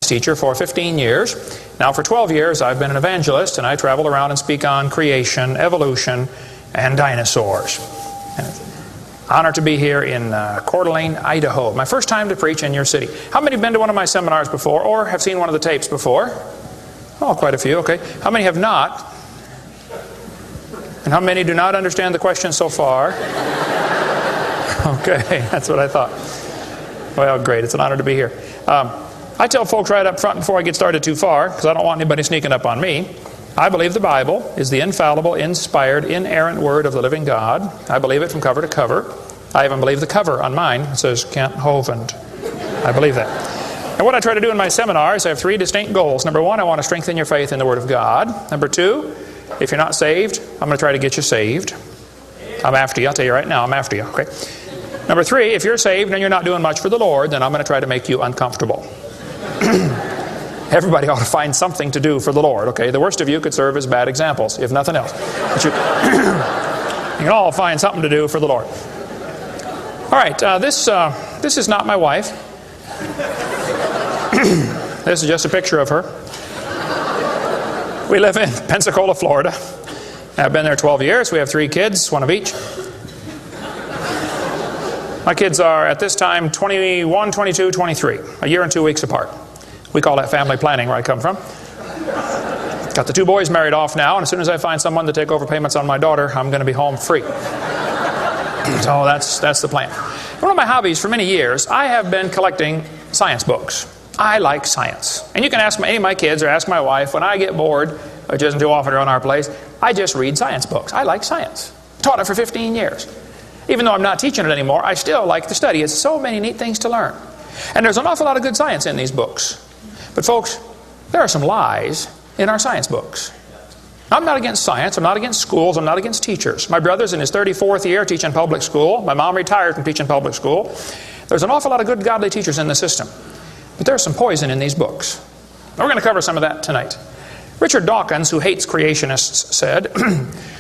teacher for 15 years. Now for 12 years I've been an evangelist, and I travel around and speak on creation, evolution, and dinosaurs. And it's an honor to be here in Coeur d'Alene, Idaho. My first time to preach in your city. How many have been to one of my seminars before or have seen one of the tapes before? Oh, quite a few, okay. How many have not? And how many do not understand the question so far? Okay, that's what I thought. Well, great. It's an honor to be here. I tell folks right up front before I get started too far, because I don't want anybody sneaking up on me, I believe the Bible is the infallible, inspired, inerrant Word of the living God. I believe it from cover to cover. I even believe the cover on mine. It says Kent Hovind. I believe that. And what I try to do in my seminars, I have three distinct goals. Number one, I want to strengthen your faith in the Word of God. Number two, if you're not saved, I'm going to try to get you saved. I'm after you. I'll tell you right now, I'm after you. Okay. Number three, if you're saved and you're not doing much for the Lord, then I'm going to try to make you uncomfortable. Everybody ought to find something to do for the Lord, okay? The worst of you could serve as bad examples, if nothing else. But you can all find something to do for the Lord. All right, this is not my wife. This is just a picture of her. We live in Pensacola, Florida. I've been there 12 years. We have 3 kids, one of each. My kids are, at this time, 21, 22, 23. A year and 2 weeks apart. We call that family planning where I come from. Got the 2 boys married off now, and as soon as I find someone to take over payments on my daughter, I'm going to be home free. So that's the plan. One of my hobbies for many years, I have been collecting science books. I like science. And you can ask any of my kids or ask my wife, when I get bored, which isn't too often around our place, I just read science books. I like science. Taught it for 15 years. Even though I'm not teaching it anymore, I still like to study. It's so many neat things to learn. And there's an awful lot of good science in these books. But folks, there are some lies in our science books. I'm not against science. I'm not against schools. I'm not against teachers. My brother's in his 34th year teaching public school. My mom retired from teaching public school. There's an awful lot of good, godly teachers in the system. But there's some poison in these books. We're going to cover some of that tonight. Richard Dawkins, who hates creationists, said,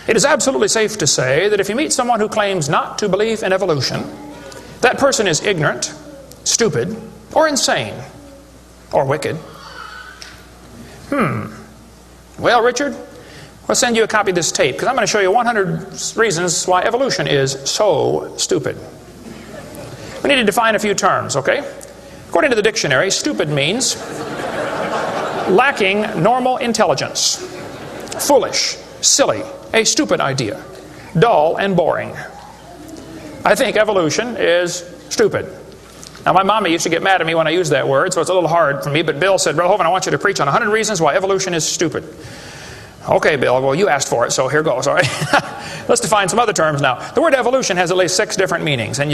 "It is absolutely safe to say that if you meet someone who claims not to believe in evolution, that person is ignorant, stupid, or insane, or wicked." Well, Richard, I'll send you a copy of this tape, because I'm going to show you 100 reasons why evolution is so stupid. We need to define a few terms, okay? According to the dictionary, stupid means lacking normal intelligence, foolish, silly, a stupid idea, dull and boring. I think evolution is stupid. Now, my mama used to get mad at me when I used that word, so it's a little hard for me, but Bill said, "Brother Hovind, I want you to preach on 100 reasons why evolution is stupid." Okay, Bill, well, you asked for it, so here goes, all right? Let's define some other terms now. The word evolution has at least 6 different meanings, and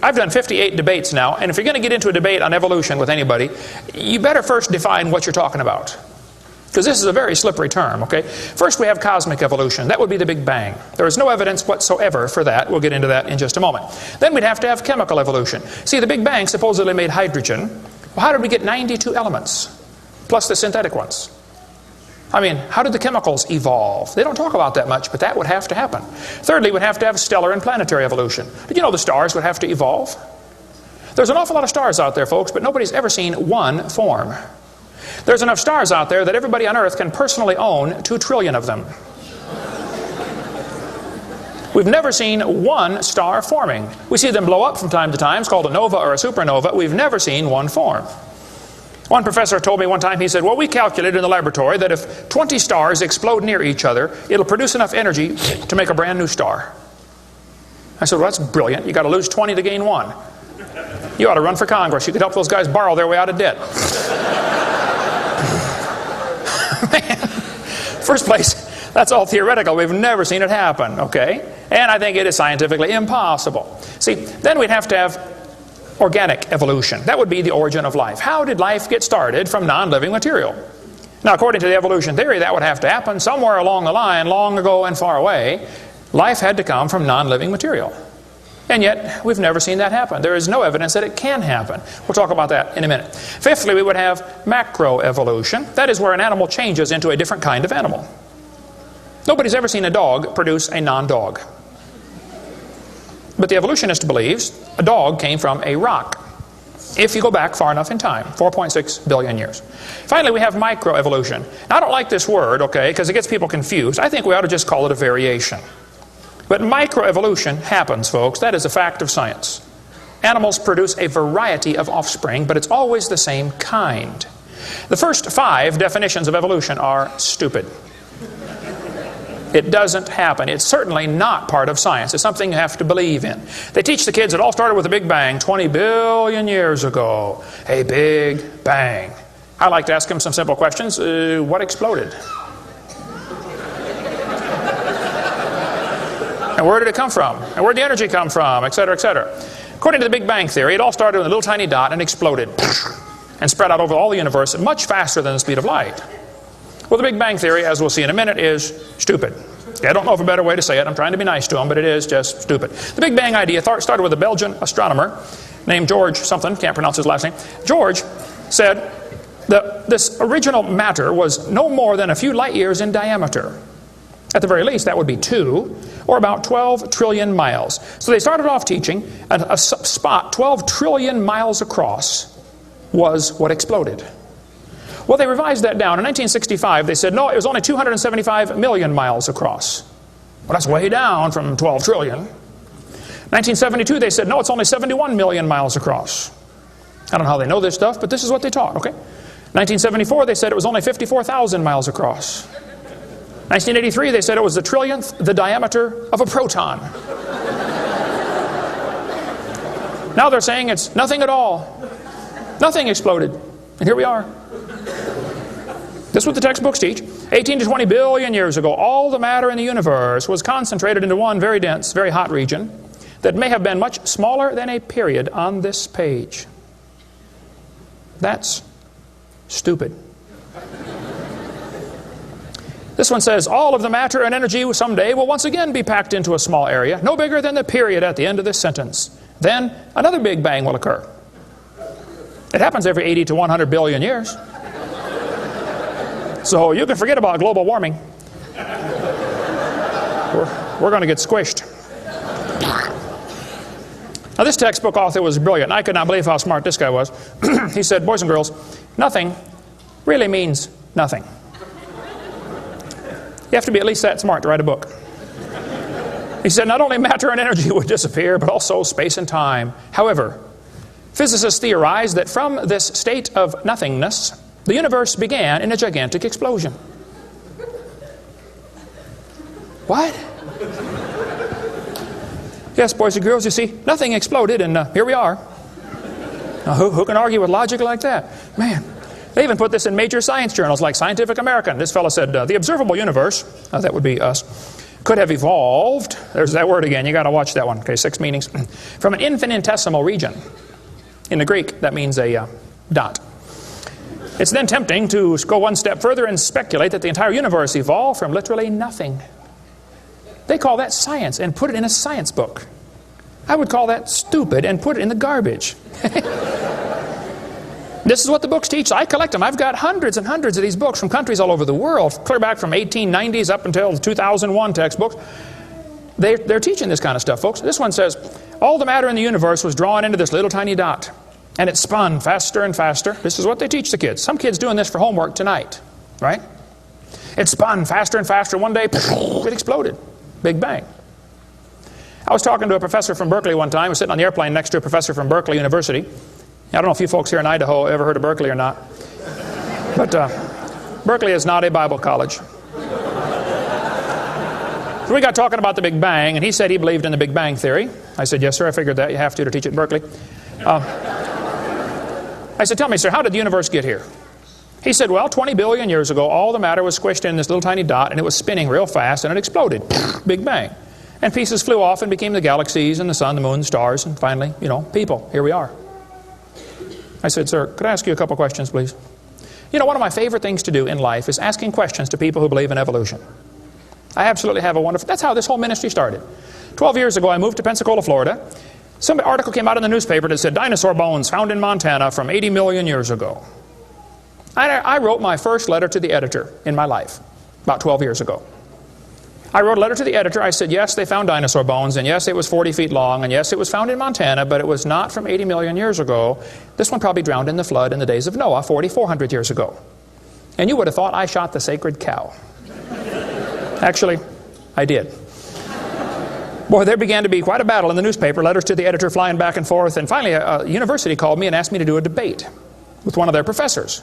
I've done 58 debates now, and if you're going to get into a debate on evolution with anybody, you better first define what you're talking about. Because this is a very slippery term, okay? First we have cosmic evolution. That would be the Big Bang. There is no evidence whatsoever for that. We'll get into that in just a moment. Then we'd have to have chemical evolution. See, the Big Bang supposedly made hydrogen. Well, how did we get 92 elements, plus the synthetic ones? I mean, how did the chemicals evolve? They don't talk about that much, but that would have to happen. Thirdly, we'd have to have stellar and planetary evolution. Did you know the stars would have to evolve? There's an awful lot of stars out there, folks, but nobody's ever seen one form. There's enough stars out there that everybody on Earth can personally own 2 trillion of them. We've never seen one star forming. We see them blow up from time to time. It's called a nova or a supernova. We've never seen one form. One professor told me one time, he said, "Well, we calculated in the laboratory that if 20 stars explode near each other, it'll produce enough energy to make a brand new star." I said, "Well, that's brilliant. You got to lose 20 to gain 1. You ought to run for Congress. You could help those guys borrow their way out of debt." Man, first place, that's all theoretical. We've never seen it happen, okay? And I think it is scientifically impossible. See, then we'd have to have organic evolution. That would be the origin of life. How did life get started from non-living material? Now, according to the evolution theory, that would have to happen somewhere along the line, long ago and far away. Life had to come from non-living material. And yet, we've never seen that happen. There is no evidence that it can happen. We'll talk about that in a minute. Fifthly, we would have macroevolution. That is where an animal changes into a different kind of animal. Nobody's ever seen a dog produce a non-dog. But the evolutionist believes a dog came from a rock. if you go back far enough in time, 4.6 billion years. Finally, we have microevolution. Now, I don't like this word, okay, because it gets people confused. I think we ought to just call it a variation. But microevolution happens, folks. That is a fact of science. Animals produce a variety of offspring, but it's always the same kind. The first 5 definitions of evolution are stupid. It doesn't happen. It's certainly not part of science. It's something you have to believe in. They teach the kids it all started with a big bang 20 billion years ago. A big bang. I like to ask them some simple questions. What exploded? And where did it come from? And where did the energy come from? Etc., etc. According to the Big Bang Theory, it all started with a little tiny dot and exploded and spread out over all the universe much faster than the speed of light. Well, the Big Bang Theory, as we'll see in a minute, is stupid. I don't know of a better way to say it. I'm trying to be nice to them, but it is just stupid. The Big Bang idea started with a Belgian astronomer named George something, can't pronounce his last name. George said that this original matter was no more than a few light years in diameter. At the very least, that would be 2, or about 12 trillion miles. So they started off teaching a spot 12 trillion miles across was what exploded. Well, they revised that down. In 1965, they said, no, it was only 275 million miles across. Well, that's way down from 12 trillion. 1972, they said, no, it's only 71 million miles across. I don't know how they know this stuff, but this is what they taught, okay? 1974, they said it was only 54,000 miles across. 1983, they said it was the trillionth the diameter of a proton. Now they're saying it's nothing at all. Nothing exploded. And here we are. This is what the textbooks teach. 18 to 20 billion years ago, all the matter in the universe was concentrated into one very dense, very hot region that may have been much smaller than a period on this page. That's stupid. This one says, all of the matter and energy someday will once again be packed into a small area, no bigger than the period at the end of this sentence. Then another Big Bang will occur. It happens every 80 to 100 billion years. So you can forget about global warming. We're going to get squished. Now this textbook author was brilliant. I could not believe how smart this guy was. He said, boys and girls, nothing really means nothing. You have to be at least that smart to write a book. He said not only matter and energy would disappear, but also space and time. However, physicists theorize that from this state of nothingness, the universe began in a gigantic explosion. What? Yes, boys and girls, you see, nothing exploded, and here we are. Now, who can argue with logic like that? Man, they even put this in major science journals like Scientific American. This fellow said, the observable universe, that would be us, could have evolved, there's that word again, you got to watch that one, okay, 6 meanings, from an infinitesimal region. In the Greek, that means a dot. It's then tempting to go one step further and speculate that the entire universe evolved from literally nothing. They call that science and put it in a science book. I would call that stupid and put it in the garbage. This is what the books teach. I collect them. I've got hundreds and hundreds of these books from countries all over the world, clear back from 1890s up until the 2001 textbooks. They're teaching this kind of stuff, folks. This one says, all the matter in the universe was drawn into this little tiny dot. And it spun faster and faster. This is what they teach the kids. Some kids doing this for homework tonight, right? It spun faster and faster. One day, it exploded. Big bang. I was talking to a professor from Berkeley one time. I was sitting on the airplane next to a professor from Berkeley University. I don't know if you folks here in Idaho ever heard of Berkeley or not. But Berkeley is not a Bible college. So we got talking about the Big Bang, and he said he believed in the Big Bang theory. I said, yes, sir, I figured that. You have to teach at Berkeley. I said, tell me, sir, how did the universe get here? He said, well, 20 billion years ago, all the matter was squished in this little tiny dot, and it was spinning real fast, and it exploded. Big bang. And pieces flew off and became the galaxies and the sun, the moon, the stars, and finally, people. Here we are. I said, sir, could I ask you a couple questions, please? One of my favorite things to do in life is asking questions to people who believe in evolution. I absolutely have a wonderful... That's how this whole ministry started. 12 years ago, I moved to Pensacola, Florida. Some article came out in the newspaper that said, dinosaur bones found in Montana from 80 million years ago. I wrote my first letter to the editor in my life, about 12 years ago. I wrote a letter to the editor. I said, yes, they found dinosaur bones, and yes, it was 40 feet long, and yes, it was found in Montana, but it was not from 80 million years ago. This one probably drowned in the flood in the days of Noah, 4,400 years ago. And you would have thought I shot the sacred cow. Actually, I did. Boy, there began to be quite a battle in the newspaper, letters to the editor flying back and forth, and finally a university called me and asked me to do a debate with one of their professors.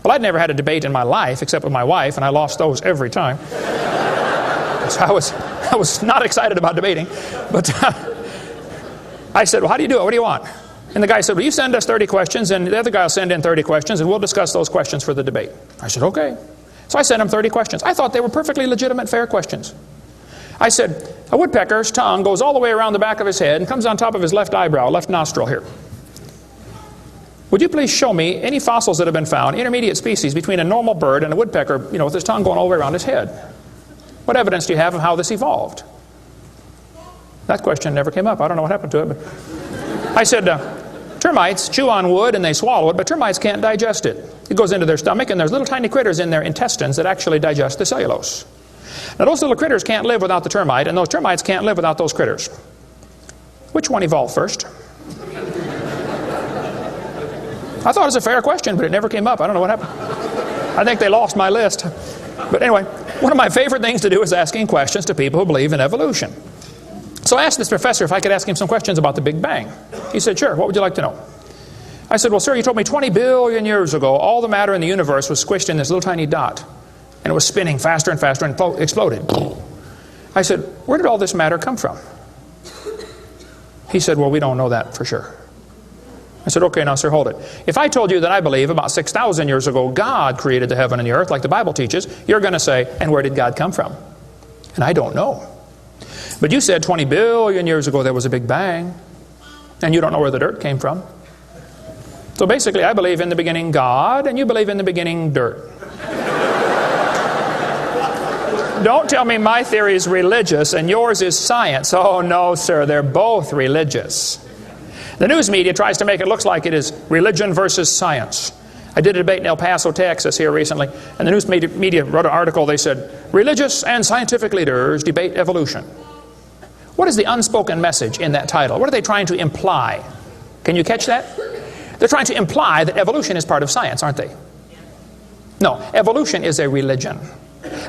Well, I'd never had a debate in my life except with my wife, and I lost those every time. So I was not excited about debating. But I said, well, how do you do it? What do you want? And the guy said, well, you send us 30 questions, and the other guy will send in 30 questions, and we'll discuss those questions for the debate. I said, okay. So I sent him 30 questions. I thought they were perfectly legitimate, fair questions. I said, a woodpecker's tongue goes all the way around the back of his head and comes on top of his left eyebrow, left nostril here. Would you please show me any fossils that have been found, intermediate species between a normal bird and a woodpecker, with his tongue going all the way around his head? What evidence do you have of how this evolved? That question never came up. I don't know what happened to it. But I said, termites chew on wood and they swallow it, but termites can't digest it. It goes into their stomach, and there's little tiny critters in their intestines that actually digest the cellulose. Now those little critters can't live without the termite, and those termites can't live without those critters. Which one evolved first? I thought it was a fair question, but it never came up. I don't know what happened. I think they lost my list. But anyway, one of my favorite things to do is asking questions to people who believe in evolution. So I asked this professor if I could ask him some questions about the Big Bang. He said, sure, what would you like to know? I said, well, sir, you told me 20 billion years ago all the matter in the universe was squished in this little tiny dot, and it was spinning faster and faster and exploded. I said, where did all this matter come from? He said, well, we don't know that for sure. I said, okay, now, sir, hold it. If I told you that I believe about 6,000 years ago God created the heaven and the earth, like the Bible teaches, you're going to say, and where did God come from? And I don't know. But you said 20 billion years ago there was a Big Bang, and you don't know where the dirt came from. So basically, I believe in the beginning God, and you believe in the beginning dirt. Don't tell me my theory is religious and yours is science. Oh, no, sir, they're both religious. The news media tries to make it look like it is religion versus science. I did a debate in El Paso, Texas here recently, and the news media wrote an article. They said, religious and scientific leaders debate evolution. What is the unspoken message in that title? What are they trying to imply? Can you catch that? They're trying to imply that evolution is part of science, aren't they? No, evolution is a religion.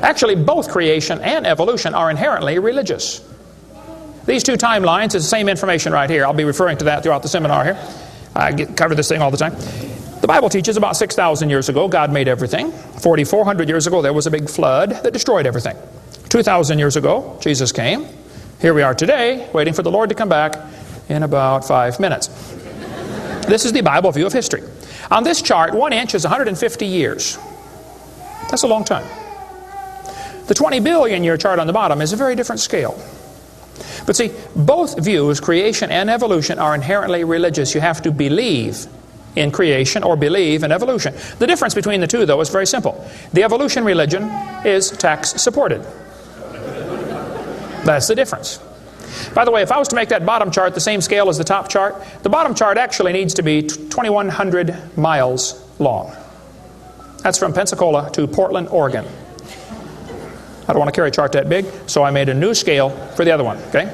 Actually, both creation and evolution are inherently religious. These two timelines is the same information right here. I'll be referring to that throughout the seminar here. I cover this thing all the time. The Bible teaches about 6,000 years ago God made everything. 4,400 years ago there was a big flood that destroyed everything. 2,000 years ago Jesus came. Here we are today waiting for the Lord to come back in about 5 minutes. This is the Bible view of history. On this chart, 1 inch is 150 years. That's a long time. The 20 billion year chart on the bottom is a very different scale. But see, both views, creation and evolution, are inherently religious. You have to believe in creation or believe in evolution. The difference between the two, though, is very simple. The evolution religion is tax-supported. That's the difference. By the way, if I was to make that bottom chart the same scale as the top chart, the bottom chart actually needs to be 2,100 miles long. That's from Pensacola to Portland, Oregon. I don't want to carry a chart that big, so I made a new scale for the other one, okay?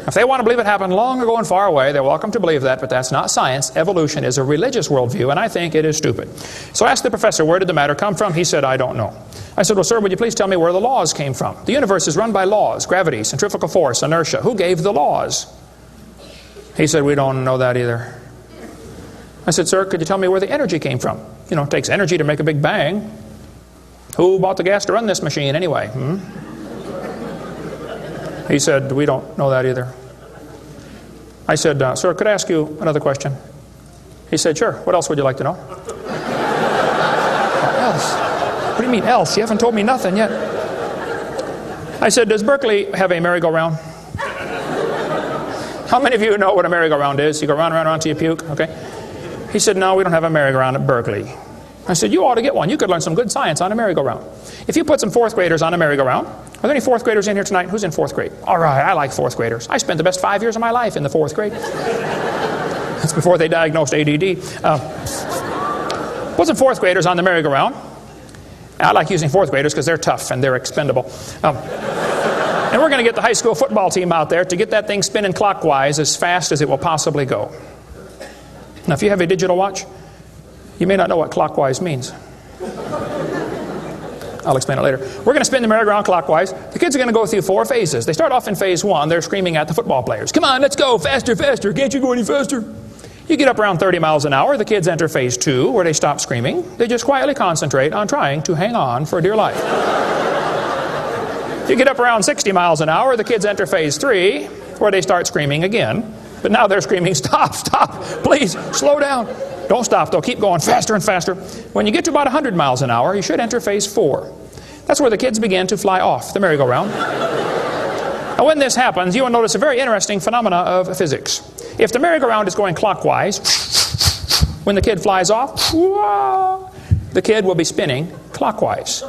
If they want to believe it happened long ago and far away, they're welcome to believe that, but that's not science. Evolution is a religious worldview, and I think it is stupid. So I asked the professor, where did the matter come from? He said, I don't know. I said, well, sir, would you please tell me where the laws came from? The universe is run by laws, gravity, centrifugal force, inertia. Who gave the laws? He said, we don't know that either. I said, sir, could you tell me where the energy came from? It takes energy to make a big bang. Who bought the gas to run this machine anyway? He said, we don't know that either. I said, sir, could I ask you another question? He said, sure. What else would you like to know? What else? What do you mean else? You haven't told me nothing yet. I said, does Berkeley have a merry-go-round? How many of you know what a merry-go-round is? You go round, round, round till you puke, okay? He said, no, we don't have a merry-go-round at Berkeley. I said, you ought to get one. You could learn some good science on a merry-go-round. If you put some fourth graders on a merry-go-round, are there any fourth graders in here tonight? Who's in fourth grade? All right, I like fourth graders. I spent the best 5 years of my life in the fourth grade. That's before they diagnosed ADD. Put some fourth graders on the merry-go-round. I like using fourth graders because they're tough and they're expendable. And we're going to get the high school football team out there to get that thing spinning clockwise as fast as it will possibly go. Now, if you have a digital watch, you may not know what clockwise means. I'll explain it later. We're going to spin the merry-go-round clockwise. The kids are going to go through 4 phases. They start off in phase 1. They're screaming at the football players. Come on, let's go, faster, faster. Can't you go any faster? You get up around 30 miles an hour. The kids enter phase 2, where they stop screaming. They just quietly concentrate on trying to hang on for dear life. You get up around 60 miles an hour. The kids enter phase 3, where they start screaming again. But now they're screaming, stop, stop, please, slow down. Don't stop, though. Keep going faster and faster. When you get to about 100 miles an hour, you should enter phase 4. That's where the kids begin to fly off the merry-go-round. Now, when this happens, you will notice a very interesting phenomena of physics. If the merry-go-round is going clockwise, when the kid flies off, the kid will be spinning clockwise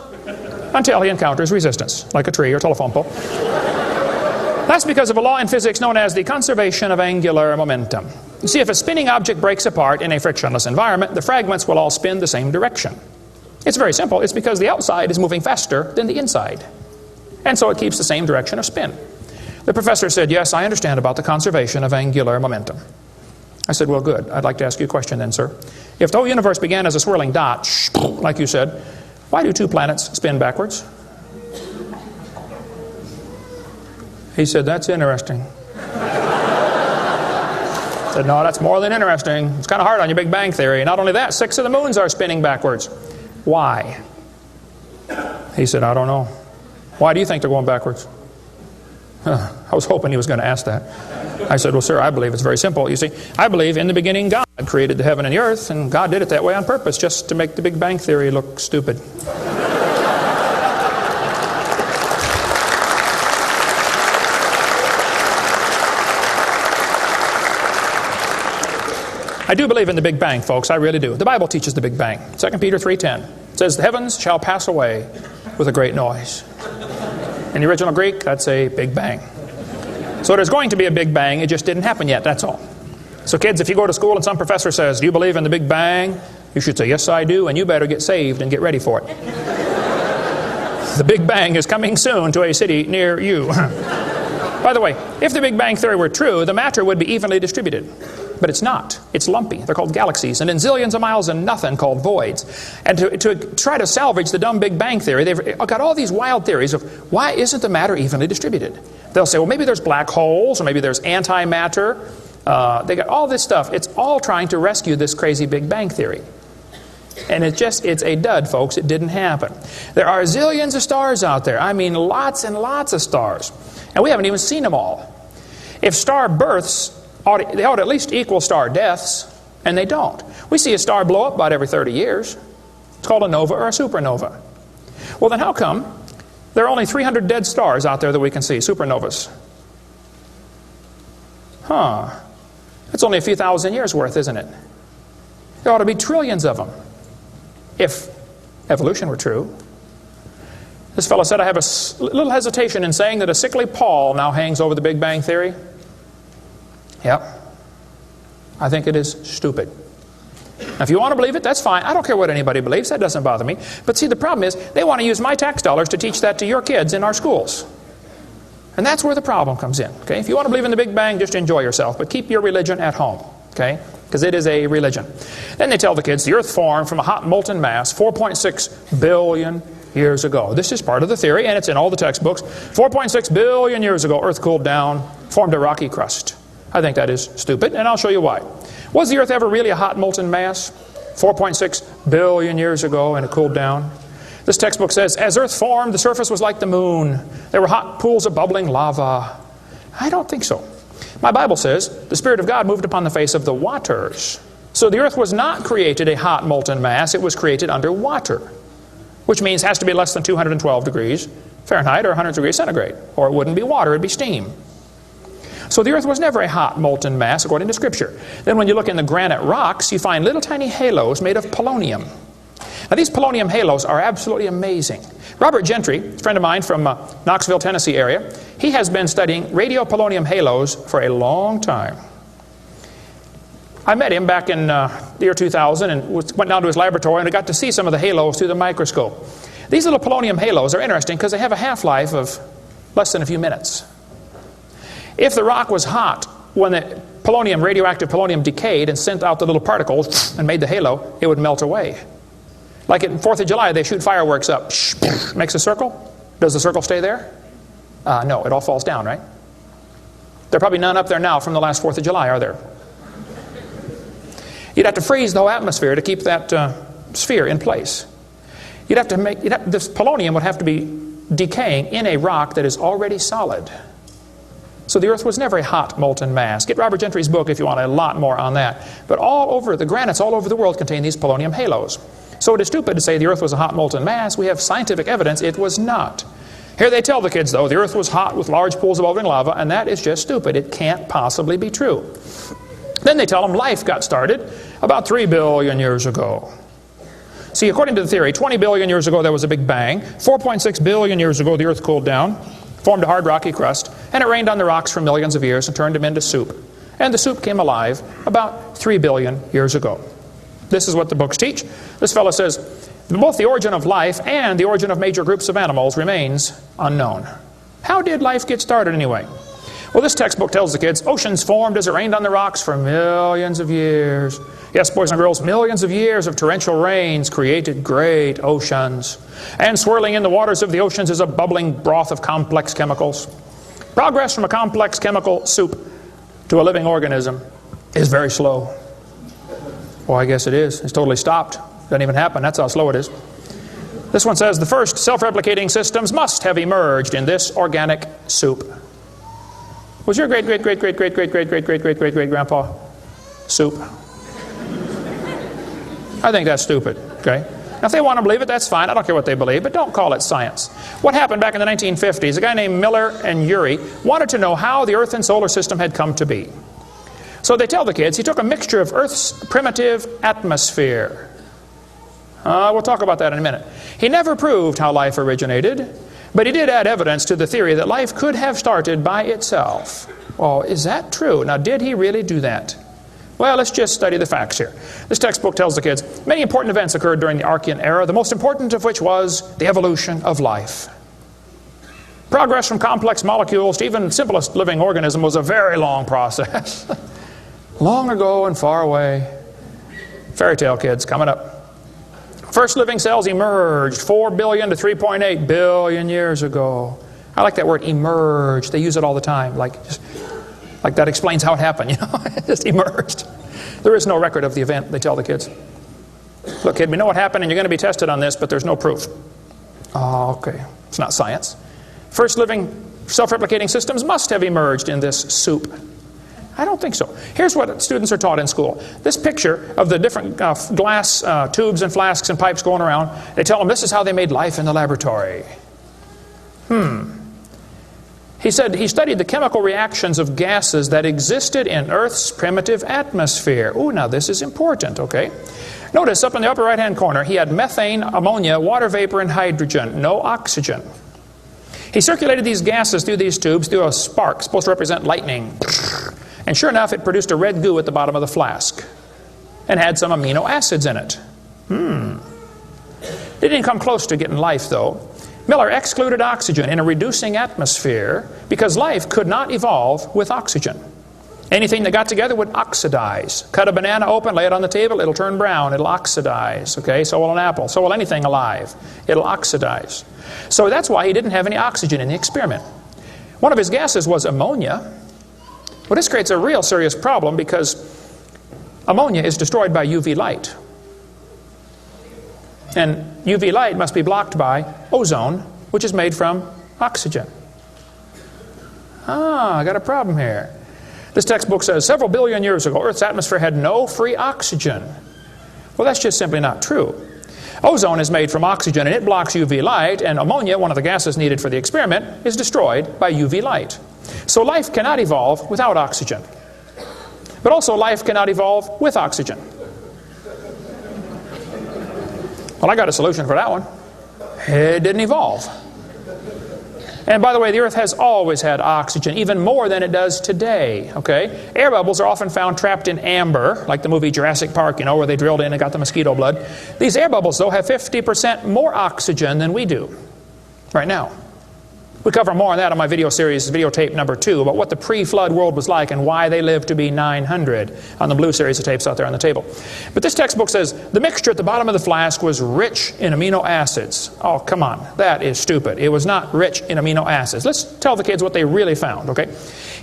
until he encounters resistance, like a tree or telephone pole. That's because of a law in physics known as the conservation of angular momentum. You see, if a spinning object breaks apart in a frictionless environment, the fragments will all spin the same direction. It's very simple. It's because the outside is moving faster than the inside. And so it keeps the same direction of spin. The professor said, yes, I understand about the conservation of angular momentum. I said, well, good. I'd like to ask you a question then, sir. If the whole universe began as a swirling dot, like you said, why do 2 planets spin backwards? He said, that's interesting. I said, no, that's more than interesting. It's kind of hard on your Big Bang Theory. Not only that, 6 of the moons are spinning backwards. Why? He said, I don't know. Why do you think they're going backwards? I was hoping he was going to ask that. I said, well, sir, I believe it's very simple. You see, I believe in the beginning God created the heaven and the earth, and God did it that way on purpose, just to make the Big Bang Theory look stupid. I do believe in the Big Bang, folks. I really do. The Bible teaches the Big Bang. 2 Peter 3:10 says, the heavens shall pass away with a great noise. In the original Greek, that's a Big Bang. So there's going to be a Big Bang. It just didn't happen yet, that's all. So kids, if you go to school and some professor says, do you believe in the Big Bang? You should say, yes, I do, and you better get saved and get ready for it. The Big Bang is coming soon to a city near you. By the way, if the Big Bang Theory were true, the matter would be evenly distributed. But it's not. It's lumpy. They're called galaxies. And in zillions of miles and nothing called voids. And to try to salvage the dumb Big Bang Theory, they've got all these wild theories of why isn't the matter evenly distributed? They'll say, well, maybe there's black holes, or maybe there's antimatter. They got all this stuff. It's all trying to rescue this crazy Big Bang Theory. And it's a dud, folks. It didn't happen. There are zillions of stars out there. I mean, lots and lots of stars. And we haven't even seen them all. If star births, they ought to at least equal star deaths, and they don't. We see a star blow up about every 30 years. It's called a nova or a supernova. Well, then how come there are only 300 dead stars out there that we can see, supernovas? It's only a few thousand years worth, isn't it? There ought to be trillions of them, if evolution were true. This fellow said, I have a little hesitation in saying that a sickly pall now hangs over the Big Bang Theory. Yep. I think it is stupid. Now, if you want to believe it, that's fine. I don't care what anybody believes. That doesn't bother me. But see, the problem is they want to use my tax dollars to teach that to your kids in our schools. And that's where the problem comes in. Okay? If you want to believe in the Big Bang, just enjoy yourself. But keep your religion at home. Okay? Because it is a religion. Then they tell the kids the earth formed from a hot molten mass 4.6 billion years ago. This is part of the theory, and it's in all the textbooks. 4.6 billion years ago, earth cooled down, formed a rocky crust. I think that is stupid, and I'll show you why. Was the earth ever really a hot molten mass 4.6 billion years ago, and it cooled down? This textbook says, as earth formed, the surface was like the moon. There were hot pools of bubbling lava. I don't think so. My Bible says the Spirit of God moved upon the face of the waters. So the earth was not created a hot molten mass. It was created under water, which means it has to be less than 212 degrees Fahrenheit or 100 degrees centigrade, or it wouldn't be water, it'd be steam. So the earth was never a hot molten mass according to Scripture. Then when you look in the granite rocks, you find little tiny halos made of polonium. Now these polonium halos are absolutely amazing. Robert Gentry, a friend of mine from Knoxville, Tennessee area, he has been studying radiopolonium halos for a long time. I met him back in the year 2000 and went down to his laboratory and I got to see some of the halos through the microscope. These little polonium halos are interesting because they have a half-life of less than a few minutes. If the rock was hot, when the radioactive polonium decayed and sent out the little particles and made the halo, it would melt away. Like at 4th of July, they shoot fireworks up. Makes a circle. Does the circle stay there? No, it all falls down, right? There are probably none up there now from the last 4th of July, are there? You'd have to freeze the whole atmosphere to keep that sphere in place. This polonium would have to be decaying in a rock that is already solid. So the Earth was never a hot molten mass. Get Robert Gentry's book if you want a lot more on that. But the granites all over the world contain these polonium halos. So it is stupid to say the Earth was a hot molten mass. We have scientific evidence it was not. Here they tell the kids, though, the Earth was hot with large pools of bubbling lava, and that is just stupid. It can't possibly be true. Then they tell them life got started about 3 billion years ago. See, according to the theory, 20 billion years ago there was a big bang. 4.6 billion years ago the Earth cooled down, formed a hard rocky crust, and it rained on the rocks for millions of years and turned them into soup. And the soup came alive about 3 billion years ago. This is what the books teach. This fellow says, both the origin of life and the origin of major groups of animals remains unknown. How did life get started anyway? Well, this textbook tells the kids, oceans formed as it rained on the rocks for millions of years. Yes, boys and girls, millions of years of torrential rains created great oceans. And swirling in the waters of the oceans is a bubbling broth of complex chemicals. Progress from a complex chemical soup to a living organism is very slow. Well, I guess it is. It's totally stopped. Doesn't even happen. That's how slow it is. This one says, the first self-replicating systems must have emerged in this organic soup. Was your great-great-great-great-great-great-great-great-great-great-great-grandpa soup? I think that's stupid, okay? Now, if they want to believe it, that's fine. I don't care what they believe, but don't call it science. What happened back in the 1950s, a guy named Miller and Urey wanted to know how the Earth and solar system had come to be. So they tell the kids he took a mixture of Earth's primitive atmosphere. We'll talk about that in a minute. He never proved how life originated, but he did add evidence to the theory that life could have started by itself. Well, is that true? Now, did he really do that? Well, let's just study the facts here. This textbook tells the kids, many important events occurred during the Archean era, the most important of which was the evolution of life. Progress from complex molecules to even the simplest living organism was a very long process. Long ago and far away. Fairy tale kids coming up. First living cells emerged 4 billion to 3.8 billion years ago. I like that word, emerged. They use it all the time. Like that explains how it happened, you know. It just emerged. There is no record of the event, they tell the kids. Look, kid, we know what happened and you're going to be tested on this, but there's no proof. Oh, okay. It's not science. First living self-replicating systems must have emerged in this soup. I don't think so. Here's what students are taught in school. This picture of the different glass tubes and flasks and pipes going around, they tell them this is how they made life in the laboratory. He said he studied the chemical reactions of gases that existed in Earth's primitive atmosphere. Ooh, now this is important, okay? Notice up in the upper right-hand corner, he had methane, ammonia, water vapor, and hydrogen, no oxygen. He circulated these gases through these tubes through a spark, supposed to represent lightning. And sure enough, it produced a red goo at the bottom of the flask and had some amino acids in it. They didn't come close to getting life, though. Miller excluded oxygen in a reducing atmosphere because life could not evolve with oxygen. Anything that got together would oxidize. Cut a banana open, lay it on the table, it'll turn brown, it'll oxidize. Okay, so will an apple, so will anything alive. It'll oxidize. So that's why he didn't have any oxygen in the experiment. One of his gases was ammonia. Well, this creates a real serious problem because ammonia is destroyed by UV light. And UV light must be blocked by ozone, which is made from oxygen. I got a problem here. This textbook says several billion years ago, Earth's atmosphere had no free oxygen. Well, that's just simply not true. Ozone is made from oxygen and it blocks UV light, and ammonia, one of the gases needed for the experiment, is destroyed by UV light. So life cannot evolve without oxygen. But also life cannot evolve with oxygen. Well, I got a solution for that one. It didn't evolve. And by the way, the Earth has always had oxygen, even more than it does today. Okay? Air bubbles are often found trapped in amber, like the movie Jurassic Park, you know, where they drilled in and got the mosquito blood. These air bubbles, though, have 50% more oxygen than we do right now. We cover more on that on my video series, videotape number 2, about what the pre-flood world was like and why they lived to be 900 on the blue series of tapes out there on the table. But this textbook says the mixture at the bottom of the flask was rich in amino acids. Oh, come on. That is stupid. It was not rich in amino acids. Let's tell the kids what they really found, okay?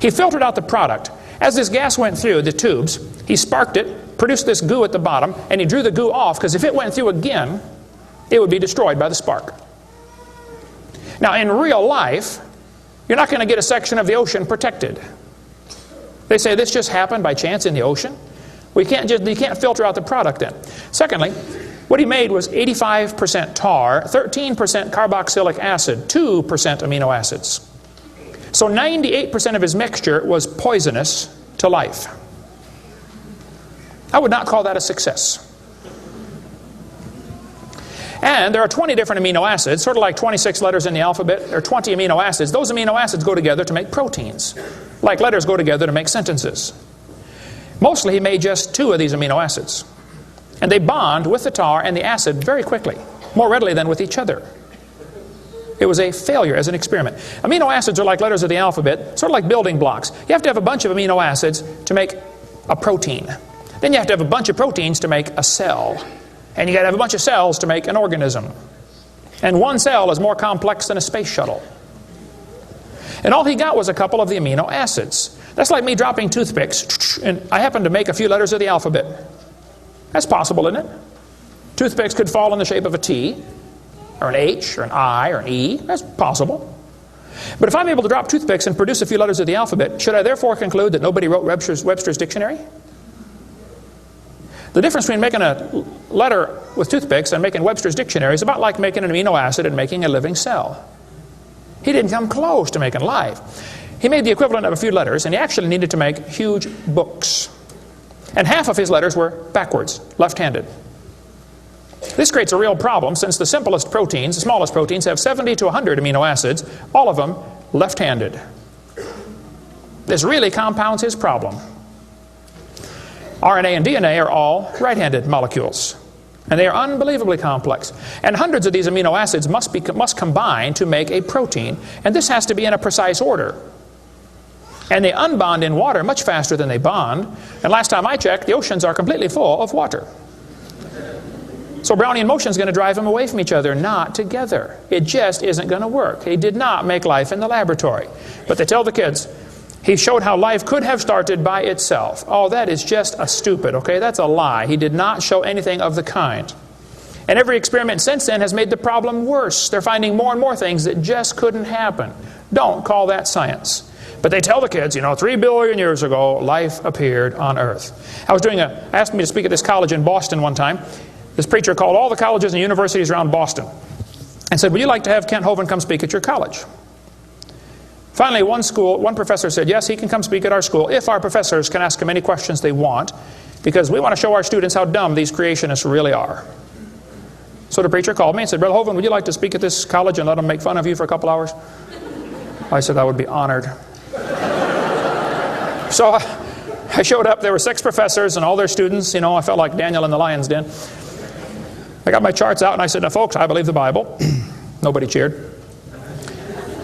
He filtered out the product. As this gas went through the tubes, he sparked it, produced this goo at the bottom, and he drew the goo off because if it went through again, it would be destroyed by the spark. Now, in real life, you're not going to get a section of the ocean protected. They say this just happened by chance in the ocean. You can't filter out the product then. Secondly, what he made was 85% tar, 13% carboxylic acid, 2% amino acids. So 98% of his mixture was poisonous to life. I would not call that a success. And there are 20 different amino acids, sort of like 26 letters in the alphabet. There are 20 amino acids. Those amino acids go together to make proteins, like letters go together to make sentences. Mostly he made just 2 of these amino acids. And they bond with the tar and the acid very quickly, more readily than with each other. It was a failure as an experiment. Amino acids are like letters of the alphabet, sort of like building blocks. You have to have a bunch of amino acids to make a protein. Then you have to have a bunch of proteins to make a cell. And you got to have a bunch of cells to make an organism. And one cell is more complex than a space shuttle. And all he got was a couple of the amino acids. That's like me dropping toothpicks, and I happen to make a few letters of the alphabet. That's possible, isn't it? Toothpicks could fall in the shape of a T, or an H, or an I, or an E. That's possible. But if I'm able to drop toothpicks and produce a few letters of the alphabet, should I therefore conclude that nobody wrote Webster's dictionary? The difference between making a letter with toothpicks and making Webster's dictionary is about like making an amino acid and making a living cell. He didn't come close to making life. He made the equivalent of a few letters, and he actually needed to make huge books. And half of his letters were backwards, left-handed. This creates a real problem since the simplest proteins, the smallest proteins, have 70 to 100 amino acids, all of them left-handed. This really compounds his problem. RNA and DNA are all right-handed molecules, and they are unbelievably complex. And hundreds of these amino acids must combine to make a protein, and this has to be in a precise order. And they unbond in water much faster than they bond, and last time I checked, the oceans are completely full of water. So Brownian motion is going to drive them away from each other, not together. It just isn't going to work. He did not make life in the laboratory. But they tell the kids, he showed how life could have started by itself. Oh, that is just a stupid, okay? That's a lie. He did not show anything of the kind. And every experiment since then has made the problem worse. They're finding more and more things that just couldn't happen. Don't call that science. But they tell the kids, 3 billion years ago, life appeared on Earth. Asked me to speak at this college in Boston one time. This preacher called all the colleges and universities around Boston and said, would you like to have Kent Hovind come speak at your college? Finally, one professor said, yes, he can come speak at our school if our professors can ask him any questions they want, because we want to show our students how dumb these creationists really are. So the preacher called me and said, Brother Hovind, would you like to speak at this college and let them make fun of you for a couple hours? I said, I would be honored. So I showed up. There were 6 professors and all their students. I felt like Daniel in the lion's den. I got my charts out and I said, now folks, I believe the Bible. Nobody cheered.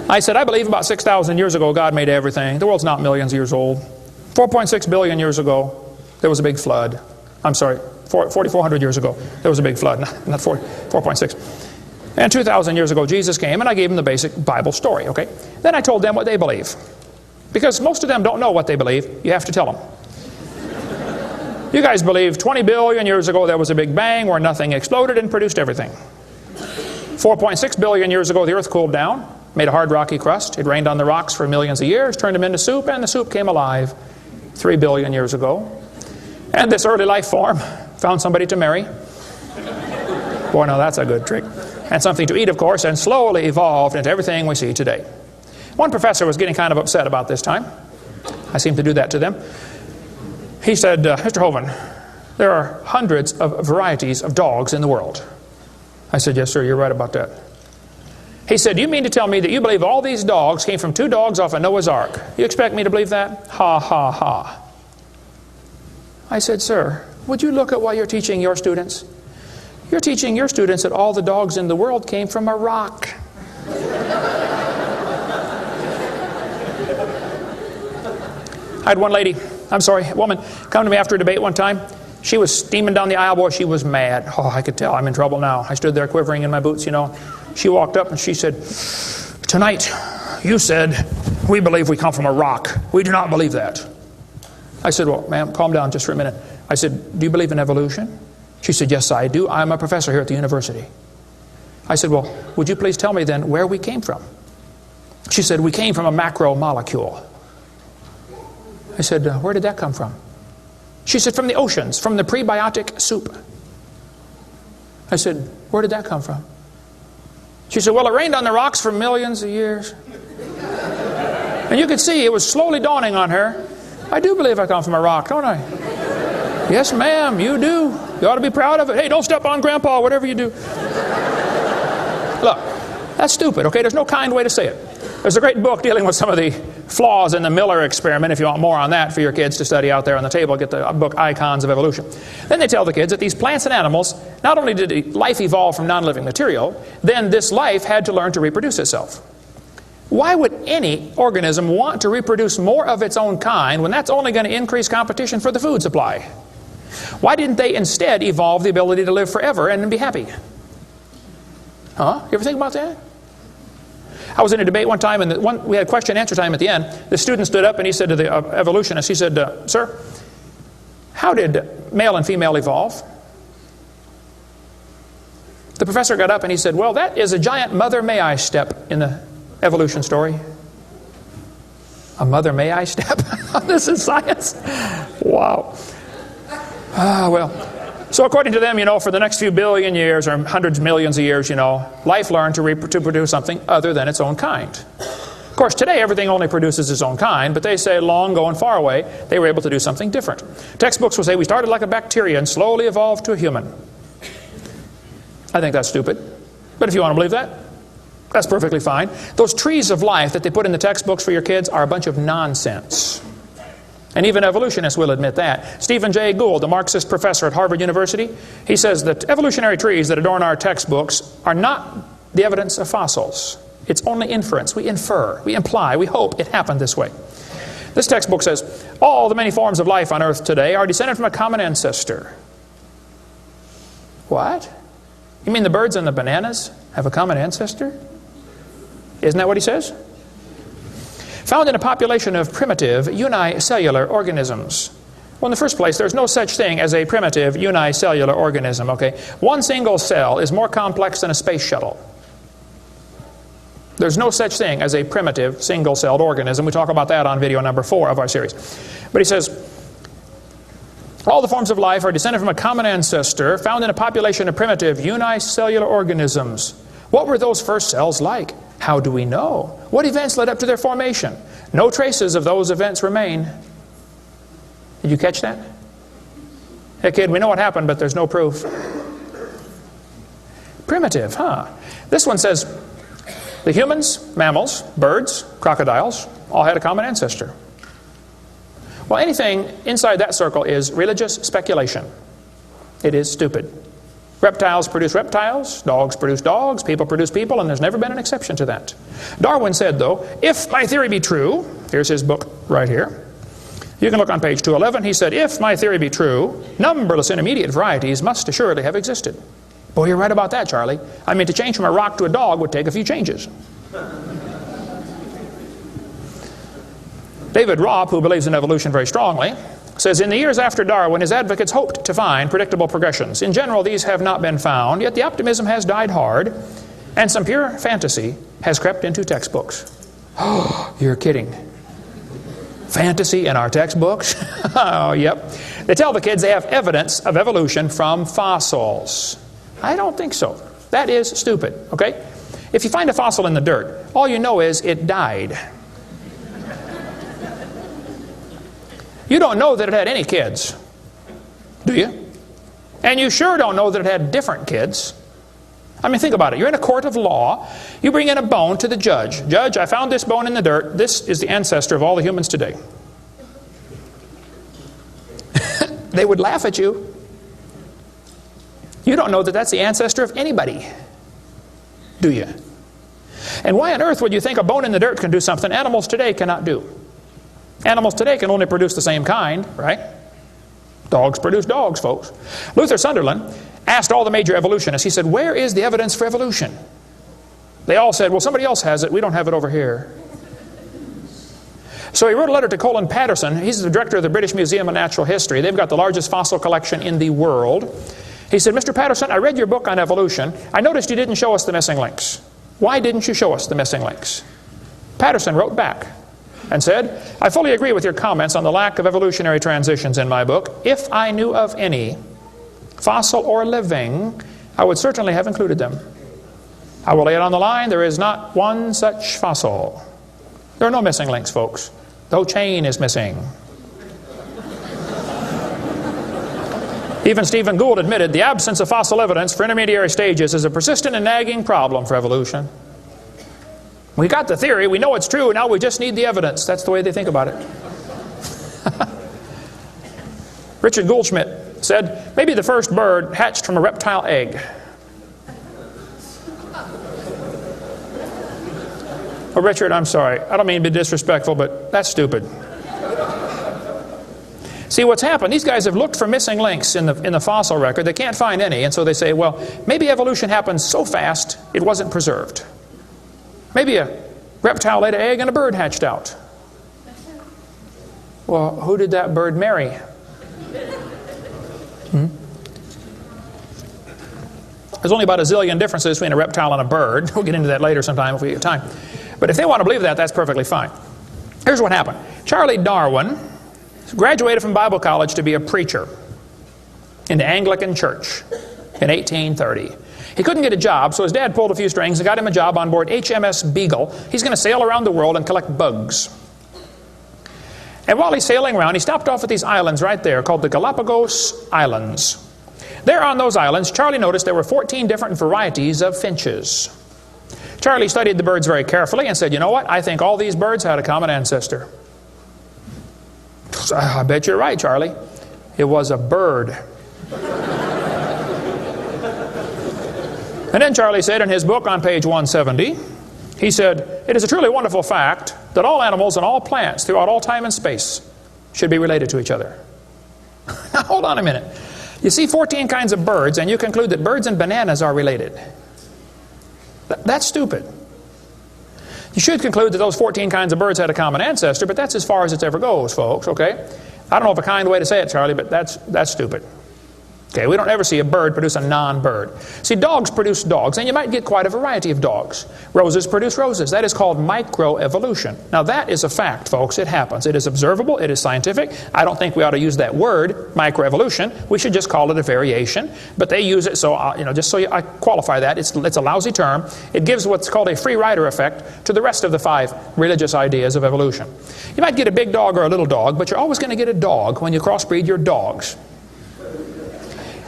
I said, I believe about 6,000 years ago God made everything. The world's not millions of years old. 4.6 billion years ago, there was a big flood. I'm sorry, 4,400 years ago, there was a big flood. Not 4.6. And 2,000 years ago, Jesus came, and I gave them the basic Bible story, okay? Then I told them what they believe. Because most of them don't know what they believe. You have to tell them. You guys believe 20 billion years ago there was a big bang where nothing exploded and produced everything. 4.6 billion years ago the earth cooled down, made a hard rocky crust. It rained on the rocks for millions of years, turned them into soup, and the soup came alive 3 billion years ago. And this early life form found somebody to marry. Boy, now that's a good trick. And something to eat, of course, and slowly evolved into everything we see today. One professor was getting kind of upset about this time. I seem to do that to them. He said, Mr. Hovind, there are hundreds of varieties of dogs in the world. I said, yes, sir, you're right about that. He said, do you mean to tell me that you believe all these dogs came from 2 dogs off of Noah's Ark? You expect me to believe that? Ha, ha, ha. I said, sir, would you look at what you're teaching your students? You're teaching your students that all the dogs in the world came from a rock. had one lady, a woman, come to me after a debate one time. She was steaming down the aisle. Boy, she was mad. Oh, I could tell I'm in trouble now. I stood there quivering in my boots, you know. She walked up and she said, "Tonight, you said, we believe we come from a rock. We do not believe that." I said, "Well, ma'am, calm down just for a minute." I said, "Do you believe in evolution?" She said, "Yes, I do. I'm a professor here at the university." I said, "Well, would you please tell me then where we came from?" She said, "We came from a macromolecule." I said, "Where did that come from?" She said, "From the oceans, from the prebiotic soup." I said, "Where did that come from?" She said, "Well, it rained on the rocks for millions of years." And you could see it was slowly dawning on her. I do believe I come from a rock, don't I? "Yes, ma'am, you do. You ought to be proud of it. Hey, don't step on Grandpa, whatever you do." Look, that's stupid, okay? There's no kind way to say it. There's a great book dealing with some of the flaws in the Miller experiment. If you want more on that for your kids to study out there on the table, get the book Icons of Evolution. Then they tell the kids that these plants and animals, not only did life evolve from non-living material, then this life had to learn to reproduce itself. Why would any organism want to reproduce more of its own kind when that's only going to increase competition for the food supply? Why didn't they instead evolve the ability to live forever and be happy? Huh? You ever think about that? I was in a debate one time, and we had question and answer time at the end. The student stood up and he said to the evolutionist, he said, "Sir, how did male and female evolve?" The professor got up and he said, "Well, that is a giant mother may I step in the evolution story." A mother may I step? This is science. Wow. Well, so according to them, you know, for the next few billion years or hundreds of millions of years, you know, life learned to produce something other than its own kind. Of course, today everything only produces its own kind, but they say long ago and far away, they were able to do something different. Textbooks will say we started like a bacteria and slowly evolved to a human. I think that's stupid. But if you want to believe that, that's perfectly fine. Those trees of life that they put in the textbooks for your kids are a bunch of nonsense. And even evolutionists will admit that. Stephen Jay Gould, the Marxist professor at Harvard University, he says that evolutionary trees that adorn our textbooks are not the evidence of fossils. It's only inference. We infer, we imply, we hope it happened this way. This textbook says, all the many forms of life on Earth today are descended from a common ancestor. What? You mean the birds and the bananas have a common ancestor? Isn't that what he says? Found in a population of primitive unicellular organisms. Well, in the first place, there's no such thing as a primitive unicellular organism, okay? One single cell is more complex than a space shuttle. There's no such thing as a primitive single-celled organism. We talk about that on video number 4 of our series. But he says, all the forms of life are descended from a common ancestor found in a population of primitive unicellular organisms. What were those first cells like? How do we know? What events led up to their formation? No traces of those events remain. Did you catch that? Hey kid, we know what happened, but there's no proof. Primitive, huh? This one says, the humans, mammals, birds, crocodiles, all had a common ancestor. Well, anything inside that circle is religious speculation. It is stupid. Reptiles produce reptiles, dogs produce dogs, people produce people, and there's never been an exception to that. Darwin said, though, if my theory be true, here's his book right here. You can look on page 211. He said, if my theory be true, numberless intermediate varieties must assuredly have existed. Boy, you're right about that, Charlie. I mean, to change from a rock to a dog would take a few changes. David Robb, who believes in evolution very strongly, says, in the years after Darwin, his advocates hoped to find predictable progressions. In general, these have not been found, yet the optimism has died hard, and some pure fantasy has crept into textbooks. Oh, you're kidding. Fantasy in our textbooks? Oh, yep. They tell the kids they have evidence of evolution from fossils. I don't think so. That is stupid, okay? If you find a fossil in the dirt, all you know is it died. You don't know that it had any kids, do you? And you sure don't know that it had different kids. I mean, think about it. You're in a court of law. You bring in a bone to the judge. Judge, I found this bone in the dirt. This is the ancestor of all the humans today. They would laugh at you. You don't know that that's the ancestor of anybody, do you? And why on earth would you think a bone in the dirt can do something animals today cannot do? Animals today can only produce the same kind, right? Dogs produce dogs, folks. Luther Sunderland asked all the major evolutionists, he said, where is the evidence for evolution? They all said, well, somebody else has it. We don't have it over here. So he wrote a letter to Colin Patterson. He's the director of the British Museum of Natural History. They've got the largest fossil collection in the world. He said, Mr. Patterson, I read your book on evolution. I noticed you didn't show us the missing links. Why didn't you show us the missing links? Patterson wrote back and said, I fully agree with your comments on the lack of evolutionary transitions in my book. If I knew of any, fossil or living, I would certainly have included them. I will lay it on the line, there is not one such fossil. There are no missing links, folks. The whole chain is missing. Even Stephen Gould admitted the absence of fossil evidence for intermediary stages is a persistent and nagging problem for evolution. We got the theory, we know it's true, now we just need the evidence. That's the way they think about it. Richard Goldschmidt said, maybe the first bird hatched from a reptile egg. Oh, Richard, I'm sorry. I don't mean to be disrespectful, but that's stupid. See, what's happened, these guys have looked for missing links in the fossil record. They can't find any, and so they say, well, maybe evolution happened so fast it wasn't preserved. Maybe a reptile laid an egg and a bird hatched out. Well, who did that bird marry? There's only about a zillion differences between a reptile and a bird. We'll get into that later sometime if we have time. But if they want to believe that, that's perfectly fine. Here's what happened. Charlie Darwin graduated from Bible college to be a preacher in the Anglican Church in 1830. He couldn't get a job, so his dad pulled a few strings and got him a job on board HMS Beagle. He's going to sail around the world and collect bugs. And while he's sailing around, he stopped off at these islands right there called the Galapagos Islands. There on those islands, Charlie noticed there were 14 different varieties of finches. Charlie studied the birds very carefully and said, you know what, I think all these birds had a common ancestor. I bet you're right, Charlie. It was a bird. And then Charlie said in his book on page 170, he said, it is a truly wonderful fact that all animals and all plants throughout all time and space should be related to each other. Now hold on a minute. You see 14 kinds of birds and you conclude that birds and bananas are related. That's stupid. You should conclude that those 14 kinds of birds had a common ancestor, but that's as far as it ever goes, folks, okay? I don't know of a kind way to say it, Charlie, but that's stupid. Okay, we don't ever see a bird produce a non-bird. See, dogs produce dogs, and you might get quite a variety of dogs. Roses produce roses. That is called microevolution. Now, that is a fact, folks. It happens. It is observable. It is scientific. I don't think we ought to use that word, microevolution. We should just call it a variation. But they use it, so, just so I qualify that, it's a lousy term. It gives what's called a free rider effect to the rest of the 5 religious ideas of evolution. You might get a big dog or a little dog, but you're always going to get a dog when you crossbreed your dogs.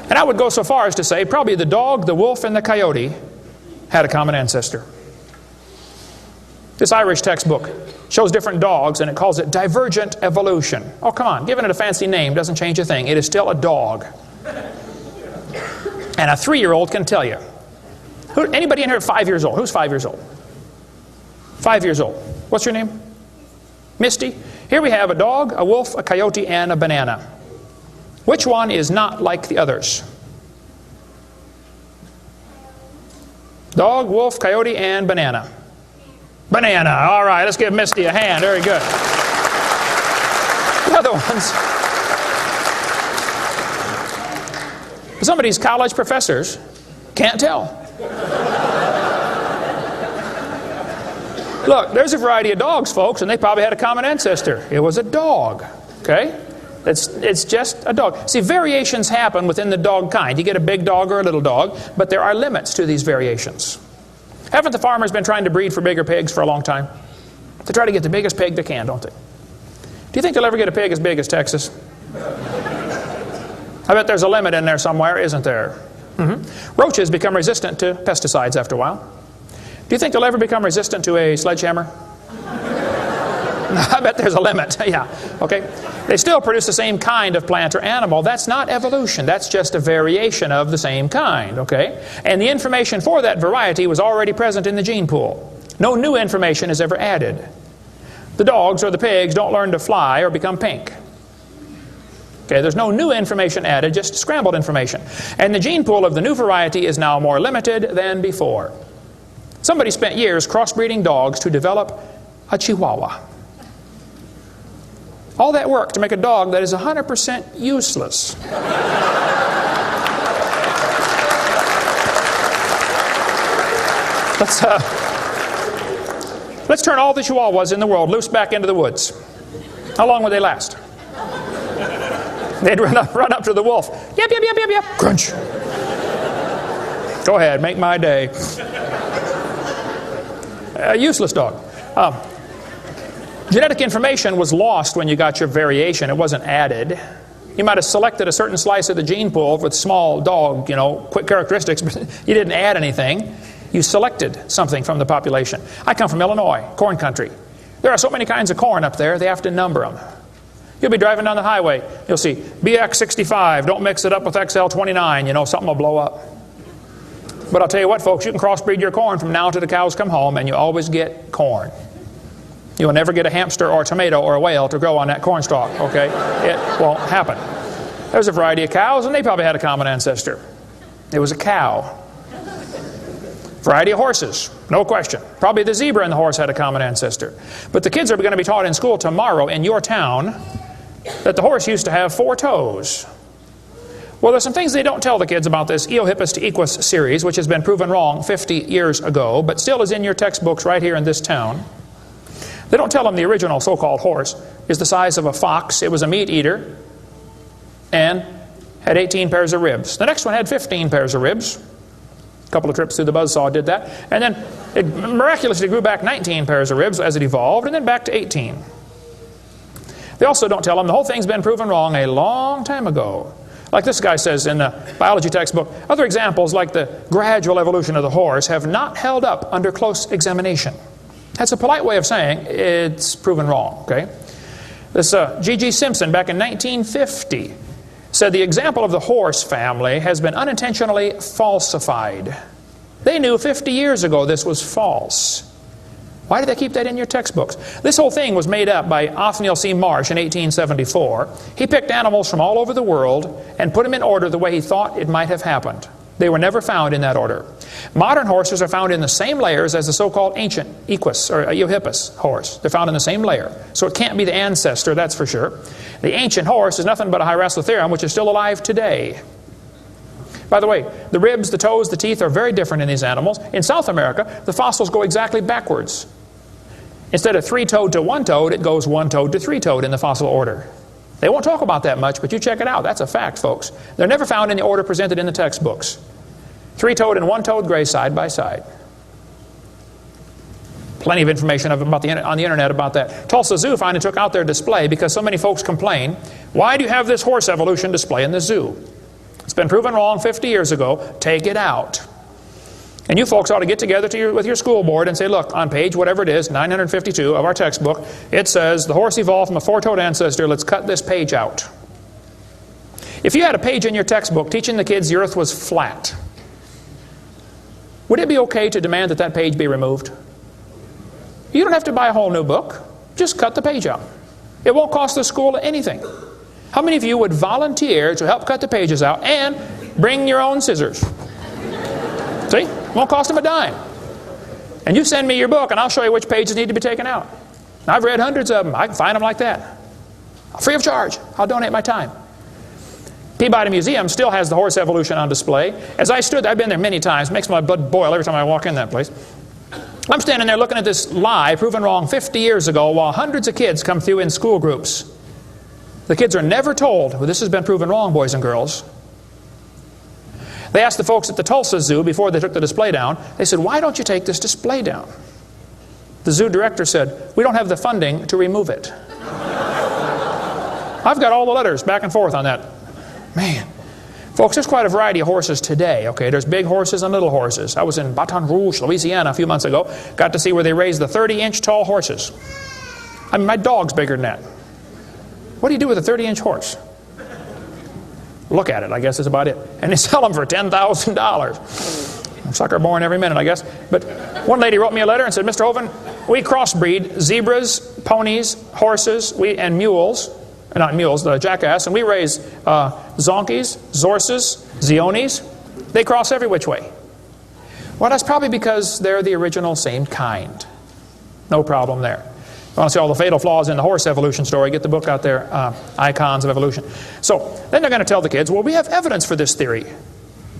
And I would go so far as to say probably the dog, the wolf, and the coyote had a common ancestor. This Irish textbook shows different dogs and it calls it divergent evolution. Oh, come on, giving it a fancy name doesn't change a thing. It is still a dog. And a 3-year-old can tell you. Anybody in here 5 years old? Who's 5 years old? 5 years old. What's your name? Misty. Here we have a dog, a wolf, a coyote, and a banana. Which one is not like the others? Dog, wolf, coyote, and banana. Banana. All right, let's give Misty a hand. Very good. The other ones. Some of these college professors can't tell. Look, there's a variety of dogs, folks, and they probably had a common ancestor. It was a dog. Okay? It's just a dog. See, variations happen within the dog kind. You get a big dog or a little dog, but there are limits to these variations. Haven't the farmers been trying to breed for bigger pigs for a long time? They try to get the biggest pig they can, don't they? Do you think they'll ever get a pig as big as Texas? I bet there's a limit in there somewhere, isn't there? Roaches become resistant to pesticides after a while. Do you think they'll ever become resistant to a sledgehammer? I bet there's a limit. Yeah, okay. They still produce the same kind of plant or animal. That's not evolution. That's just a variation of the same kind, okay? And the information for that variety was already present in the gene pool. No new information is ever added. The dogs or the pigs don't learn to fly or become pink. Okay, there's no new information added, just scrambled information. And the gene pool of the new variety is now more limited than before. Somebody spent years crossbreeding dogs to develop a Chihuahua. All that work to make a dog that is 100% useless. Let's turn all the Chihuahuas in the world loose back into the woods. How long would they last? They'd run up to the wolf. Yep, yep, yep, yep, yep. Crunch. Go ahead, make my day. A useless dog. Genetic information was lost when you got your variation. It wasn't added. You might have selected a certain slice of the gene pool with small dog, quick characteristics, but you didn't add anything. You selected something from the population. I come from Illinois, corn country. There are so many kinds of corn up there, they have to number them. You'll be driving down the highway, you'll see BX65, don't mix it up with XL29, something will blow up. But I'll tell you what, folks, you can crossbreed your corn from now to the cows come home, and you always get corn. You will never get a hamster or a tomato or a whale to grow on that corn stalk, okay? It won't happen. There's a variety of cows, and they probably had a common ancestor. It was a cow. Variety of horses, no question. Probably the zebra and the horse had a common ancestor. But the kids are going to be taught in school tomorrow in your town that the horse used to have 4 toes. Well, there's some things they don't tell the kids about this Eohippus to Equus series, which has been proven wrong 50 years ago, but still is in your textbooks right here in this town. They don't tell them the original so-called horse is the size of a fox. It was a meat eater and had 18 pairs of ribs. The next one had 15 pairs of ribs. A couple of trips through the buzzsaw did that. And then it miraculously grew back 19 pairs of ribs as it evolved, and then back to 18. They also don't tell them the whole thing's been proven wrong a long time ago. Like this guy says in the biology textbook, other examples like the gradual evolution of the horse have not held up under close examination. That's a polite way of saying it's proven wrong, okay? This G.G. Simpson back in 1950 said the example of the horse family has been unintentionally falsified. They knew 50 years ago this was false. Why did they keep that in your textbooks? This whole thing was made up by Othniel C. Marsh in 1874. He picked animals from all over the world and put them in order the way he thought it might have happened. They were never found in that order. Modern horses are found in the same layers as the so-called ancient Equus or Eohippus horse. They're found in the same layer. So it can't be the ancestor, that's for sure. The ancient horse is nothing but a Hyracotherium, which is still alive today. By the way, the ribs, the toes, the teeth are very different in these animals. In South America, the fossils go exactly backwards. Instead of 3-toed to 1-toed, it goes 1-toed to 3-toed in the fossil order. They won't talk about that much, but you check it out. That's a fact, folks. They're never found in the order presented in the textbooks. 3-toed and 1-toed gray side by side. Plenty of information on the internet about that. Tulsa Zoo finally took out their display because so many folks complain, why do you have this horse evolution display in the zoo? It's been proven wrong 50 years ago. Take it out. And you folks ought to get together with your school board and say, look, on page whatever it is, 952 of our textbook, it says the horse evolved from a 4-toed ancestor. Let's cut this page out. If you had a page in your textbook teaching the kids the earth was flat, would it be okay to demand that that page be removed? You don't have to buy a whole new book. Just cut the page out. It won't cost the school anything. How many of you would volunteer to help cut the pages out and bring your own scissors? See? Won't cost them a dime. And you send me your book and I'll show you which pages need to be taken out. I've read hundreds of them. I can find them like that. Free of charge. I'll donate my time. Peabody Museum still has the horse evolution on display. As I stood, I've been there many times. It makes my blood boil every time I walk in that place. I'm standing there looking at this lie proven wrong 50 years ago while hundreds of kids come through in school groups. The kids are never told, well, this has been proven wrong, boys and girls. They asked the folks at the Tulsa Zoo before they took the display down, they said, why don't you take this display down? The zoo director said, we don't have the funding to remove it. I've got all the letters back and forth on that. Man. Folks, there's quite a variety of horses today, okay? There's big horses and little horses. I was in Baton Rouge, Louisiana a few months ago. Got to see where they raise the 30-inch tall horses. I mean, my dog's bigger than that. What do you do with a 30-inch horse? Look at it, I guess is about it. And they sell them for $10,000. Sucker born every minute, I guess. But one lady wrote me a letter and said, Mr. Hovind, We crossbreed zebras, ponies, horses, and mules. Not mules, the jackass. And we raise zonkies, zorses, zeonies. They cross every which way. Well, that's probably because they're the original same kind. No problem there. You want to see all the fatal flaws in the horse evolution story, get the book out there, Icons of Evolution. So then they're going to tell the kids, well, we have evidence for this theory.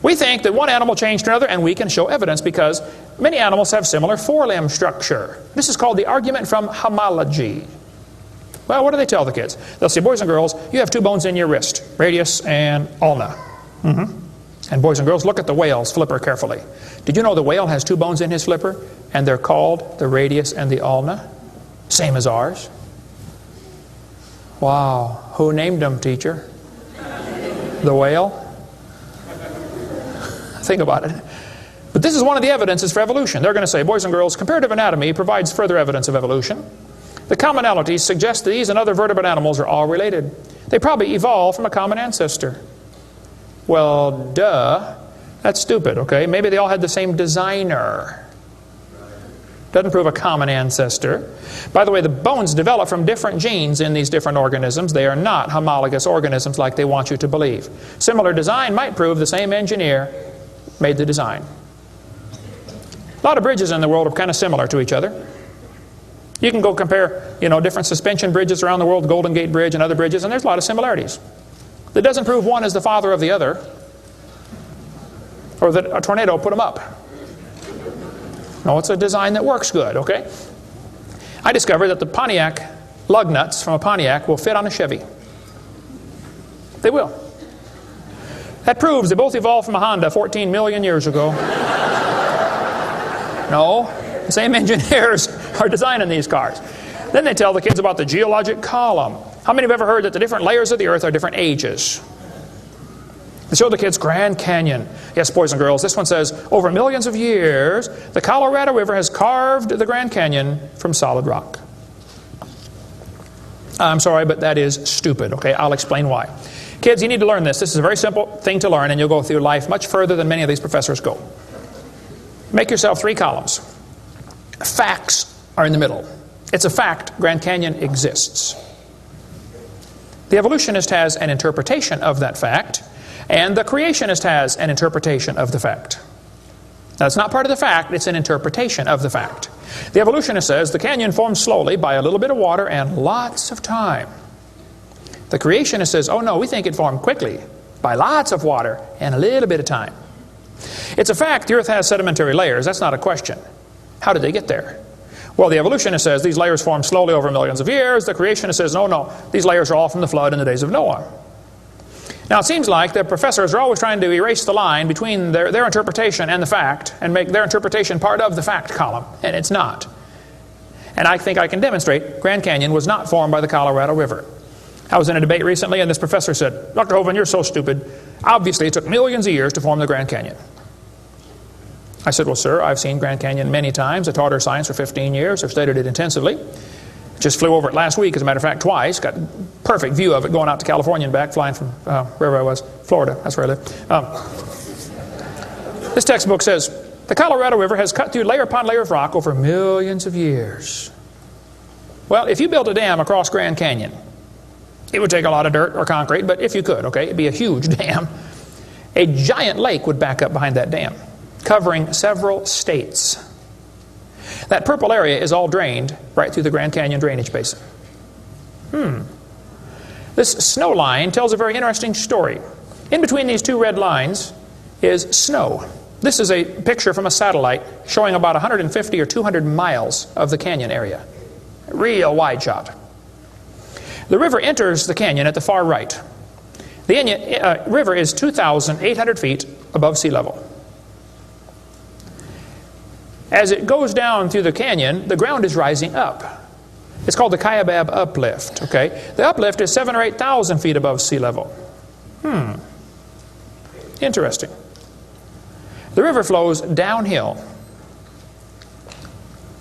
We think that one animal changed to another, and we can show evidence because many animals have similar forelimb structure. This is called the argument from homology. Well, what do they tell the kids? They'll say, boys and girls, you have two bones in your wrist, radius and ulna. And boys and girls, look at the whale's flipper carefully. Did you know the whale has two bones in his flipper, and they're called the radius and the ulna? Same as ours. Wow. Who named them, teacher? The whale? Think about it. But this is one of the evidences for evolution. They're going to say, boys and girls, comparative anatomy provides further evidence of evolution. The commonalities suggest that these and other vertebrate animals are all related. They probably evolved from a common ancestor. Well, duh. That's stupid, okay? Maybe they all had the same designer. Doesn't prove a common ancestor. By the way, the bones develop from different genes in these different organisms. They are not homologous organisms like they want you to believe. Similar design might prove the same engineer made the design. A lot of bridges in the world are kind of similar to each other. You can go compare, different suspension bridges around the world, Golden Gate Bridge and other bridges, and there's a lot of similarities. That doesn't prove one is the father of the other, or that a tornado put them up. No, it's a design that works good, okay? I discovered that the Pontiac lug nuts from a Pontiac will fit on a Chevy. They will. That proves they both evolved from a Honda 14 million years ago. No, the same engineers are designing these cars. Then they tell the kids about the geologic column. How many have ever heard that the different layers of the earth are different ages? They show the kids Grand Canyon. Yes, boys and girls, this one says, over millions of years, the Colorado River has carved the Grand Canyon from solid rock. I'm sorry, but that is stupid, okay? I'll explain why. Kids, you need to learn this. This is a very simple thing to learn, and you'll go through life much further than many of these professors go. Make yourself 3 columns. Facts are in the middle. It's a fact Grand Canyon exists. The evolutionist has an interpretation of that fact, and the creationist has an interpretation of the fact. Now, it's not part of the fact, it's an interpretation of the fact. The evolutionist says the canyon formed slowly by a little bit of water and lots of time. The creationist says, oh no, we think it formed quickly by lots of water and a little bit of time. It's a fact the earth has sedimentary layers. That's not a question. How did they get there? Well, the evolutionist says these layers formed slowly over millions of years. The creationist says, no, these layers are all from the flood in the days of Noah. Now, it seems like the professors are always trying to erase the line between their interpretation and the fact and make their interpretation part of the fact column, and it's not. And I think I can demonstrate Grand Canyon was not formed by the Colorado River. I was in a debate recently, and this professor said, Dr. Hovind, you're so stupid. Obviously, it took millions of years to form the Grand Canyon. I said, well, sir, I've seen Grand Canyon many times. I taught earth science for 15 years. I've studied it intensively. Just flew over it last week, as a matter of fact, twice. Got a perfect view of it going out to California and back, flying from wherever I was, Florida. That's where I live. This textbook says, the Colorado River has cut through layer upon layer of rock over millions of years. Well, if you built a dam across Grand Canyon, it would take a lot of dirt or concrete, but if you could, okay, it'd be a huge dam. A giant lake would back up behind that dam, covering several states. That purple area is all drained right through the Grand Canyon drainage basin. This snow line tells a very interesting story. In between these 2 red lines is snow. This is a picture from a satellite showing about 150 or 200 miles of the canyon area. Real wide shot. The river enters the canyon at the far right. The river is 2,800 feet above sea level. As it goes down through the canyon, the ground is rising up. It's called the Kaibab uplift, okay? The uplift is 7,000 or 8,000 feet above sea level. Interesting. The river flows downhill.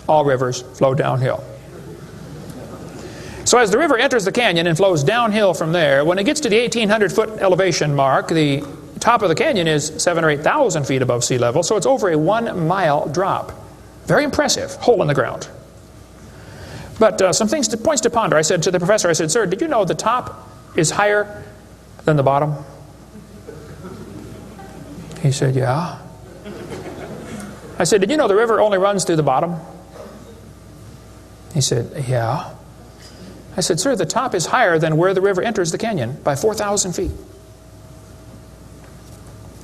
All rivers flow downhill. So as the river enters the canyon and flows downhill from there, when it gets to the 1,800-foot elevation mark, the top of the canyon is 7,000 or 8,000 feet above sea level, so it's over a 1-mile drop. Very impressive hole in the ground. But some points to ponder. I said to the professor, I said, sir, did you know the top is higher than the bottom? He said, yeah. I said, did you know the river only runs through the bottom? He said, yeah. I said, sir, the top is higher than where the river enters the canyon by 4,000 feet.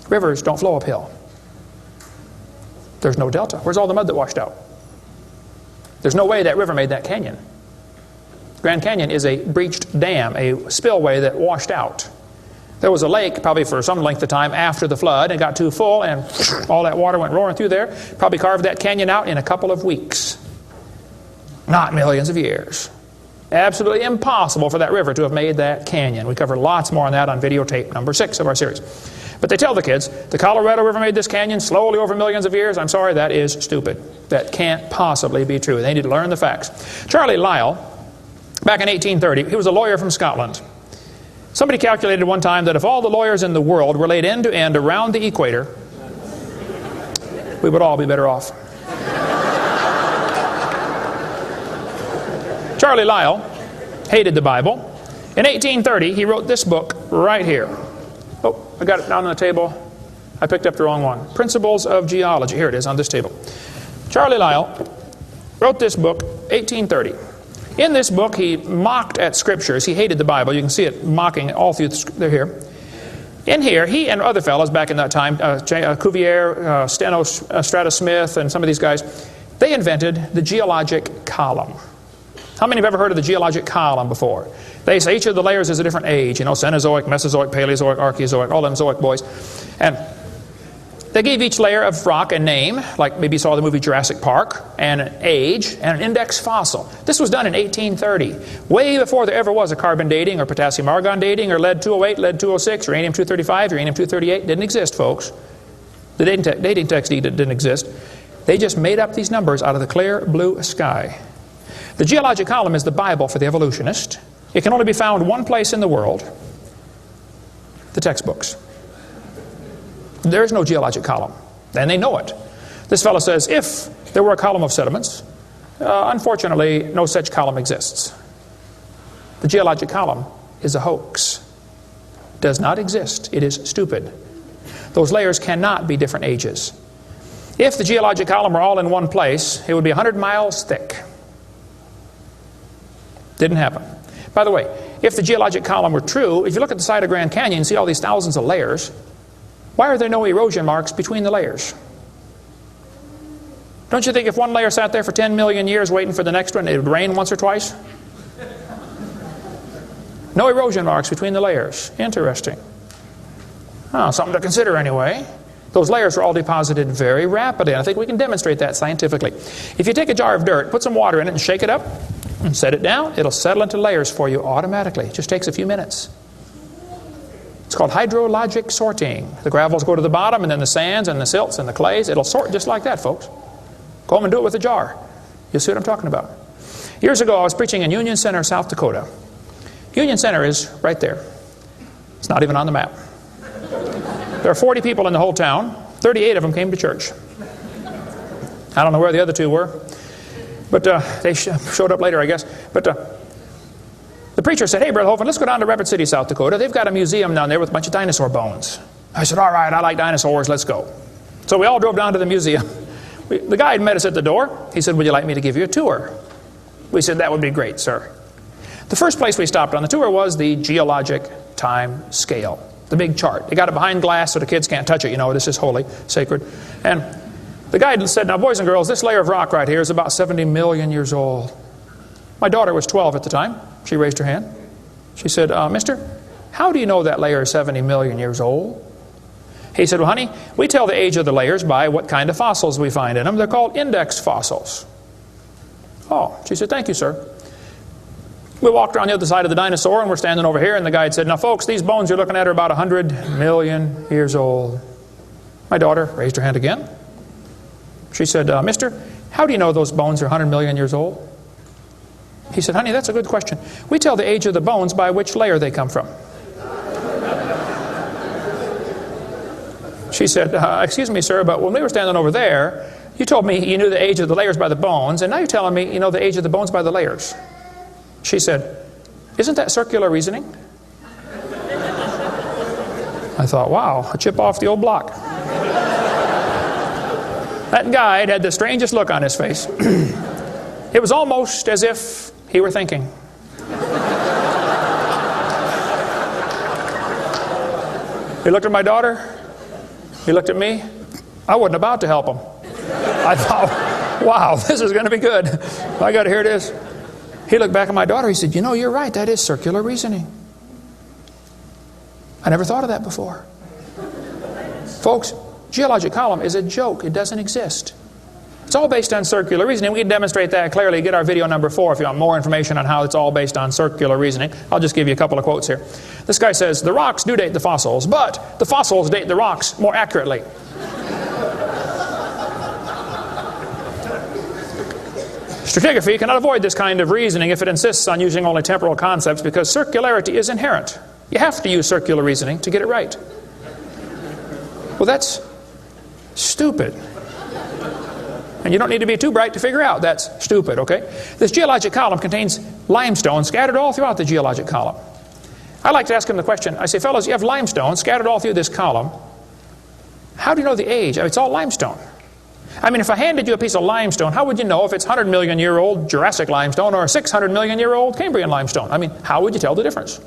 Rivers don't flow uphill. There's no delta. Where's all the mud that washed out? There's no way that river made that canyon. Grand Canyon is a breached dam, a spillway that washed out. There was a lake probably for some length of time after the flood. It got too full and all that water went roaring through there. Probably carved that canyon out in a couple of weeks. Not millions of years. Absolutely impossible for that river to have made that canyon. We cover lots more on that on videotape number 6 of our series. But they tell the kids, the Colorado River made this canyon slowly over millions of years. I'm sorry, that is stupid. That can't possibly be true. They need to learn the facts. Charlie Lyell, back in 1830, he was a lawyer from Scotland. Somebody calculated one time that if all the lawyers in the world were laid end to end around the equator, we would all be better off. Charlie Lyell hated the Bible. In 1830, he wrote this book right here. Oh, I got it down on the table. I picked up the wrong one. Principles of Geology. Here it is on this table. Charlie Lyell wrote this book, 1830. In this book, he mocked at scriptures. He hated the Bible. You can see it mocking all through they're here. In here, he and other fellows back in that time, Cuvier, Steno Smith, and some of these guys, they invented the geologic column. How many have ever heard of the geologic column before? They say each of the layers is a different age. You know, Cenozoic, Mesozoic, Paleozoic, Archeozoic, all them Zoic boys. And they gave each layer of rock a name, like maybe you saw the movie Jurassic Park, and an age, and an index fossil. This was done in 1830, way before there ever was a carbon dating or potassium argon dating or lead-208, lead-206, uranium-235, uranium-238. Didn't exist, folks. The dating text didn't exist. They just made up these numbers out of the clear blue sky. The geologic column is the Bible for the evolutionist. It can only be found one place in the world, the textbooks. There is no geologic column, and they know it. This fellow says, if there were a column of sediments, unfortunately, no such column exists. The geologic column is a hoax. Does not exist. It is stupid. Those layers cannot be different ages. If the geologic column were all in one place, it would be 100 miles thick. Didn't happen. By the way, if the geologic column were true, if you look at the side of Grand Canyon and see all these thousands of layers, why are there no erosion marks between the layers? Don't you think if one layer sat there for 10 million years waiting for the next one, it would rain once or twice? No erosion marks between the layers. Interesting. Oh, something to consider anyway. Those layers were all deposited very rapidly, and I think we can demonstrate that scientifically. If you take a jar of dirt, put some water in it and shake it up, and set it down, it'll settle into layers for you automatically. It just takes a few minutes. It's called hydrologic sorting. The gravels go to the bottom, and then the sands and the silts and the clays. It'll sort just like that, folks. Go home and do it with a jar. You'll see what I'm talking about. Years ago, I was preaching in Union Center, South Dakota. Union Center is right there. It's not even on the map. There are 40 people in the whole town. 38 of them came to church. I don't know where the other 2 were. But they showed up later, I guess. But the preacher said, hey, Brother Hovind, let's go down to Rapid City, South Dakota. They've got a museum down there with a bunch of dinosaur bones. I said, all right, I like dinosaurs, let's go. So we all drove down to the museum. The guide met us at the door. He said, would you like me to give you a tour? We said, that would be great, sir. The first place we stopped on the tour was the geologic time scale, the big chart. They got it behind glass so the kids can't touch it. You know, this is holy, sacred. And the guide said, now, boys and girls, this layer of rock right here is about 70 million years old. My daughter was 12 at the time. She raised her hand. She said, mister, how do you know that layer is 70 million years old? He said, well, honey, we tell the age of the layers by what kind of fossils we find in them. They're called index fossils. Oh, she said, thank you, sir. We walked around the other side of the dinosaur, and we're standing over here, and the guide said, now, folks, these bones you're looking at are about 100 million years old. My daughter raised her hand again. She said, mister, how do you know those bones are 100 million years old? He said, honey, that's a good question. We tell the age of the bones by which layer they come from. She said, excuse me, sir, but when we were standing over there, you told me you knew the age of the layers by the bones, and now you're telling me you know the age of the bones by the layers. She said, isn't that circular reasoning? I thought, wow, a chip off the old block. That guide had the strangest look on his face. It was almost as if he were thinking. He looked at my daughter. He looked at me. I wasn't about to help him. I thought, wow, this is going to be good. I got to hear this. He looked back at my daughter. He said, you know, you're right. That is circular reasoning. I never thought of that before. Folks, geologic column is a joke. It doesn't exist. It's all based on circular reasoning. We can demonstrate that clearly. Get our video number 4 if you want more information on how it's all based on circular reasoning. I'll just give you a couple of quotes here. This guy says, the rocks do date the fossils, but the fossils date the rocks more accurately. Stratigraphy cannot avoid this kind of reasoning if it insists on using only temporal concepts because circularity is inherent. You have to use circular reasoning to get it right. Well, that's stupid. And you don't need to be too bright to figure out that's stupid, okay? This geologic column contains limestone scattered all throughout the geologic column. I like to ask him the question, I say, fellows, you have limestone scattered all through this column. How do you know the age? It's all limestone. I mean, if I handed you a piece of limestone, how would you know if it's 100 million year old Jurassic limestone or 600 million year old Cambrian limestone? I mean, how would you tell the difference?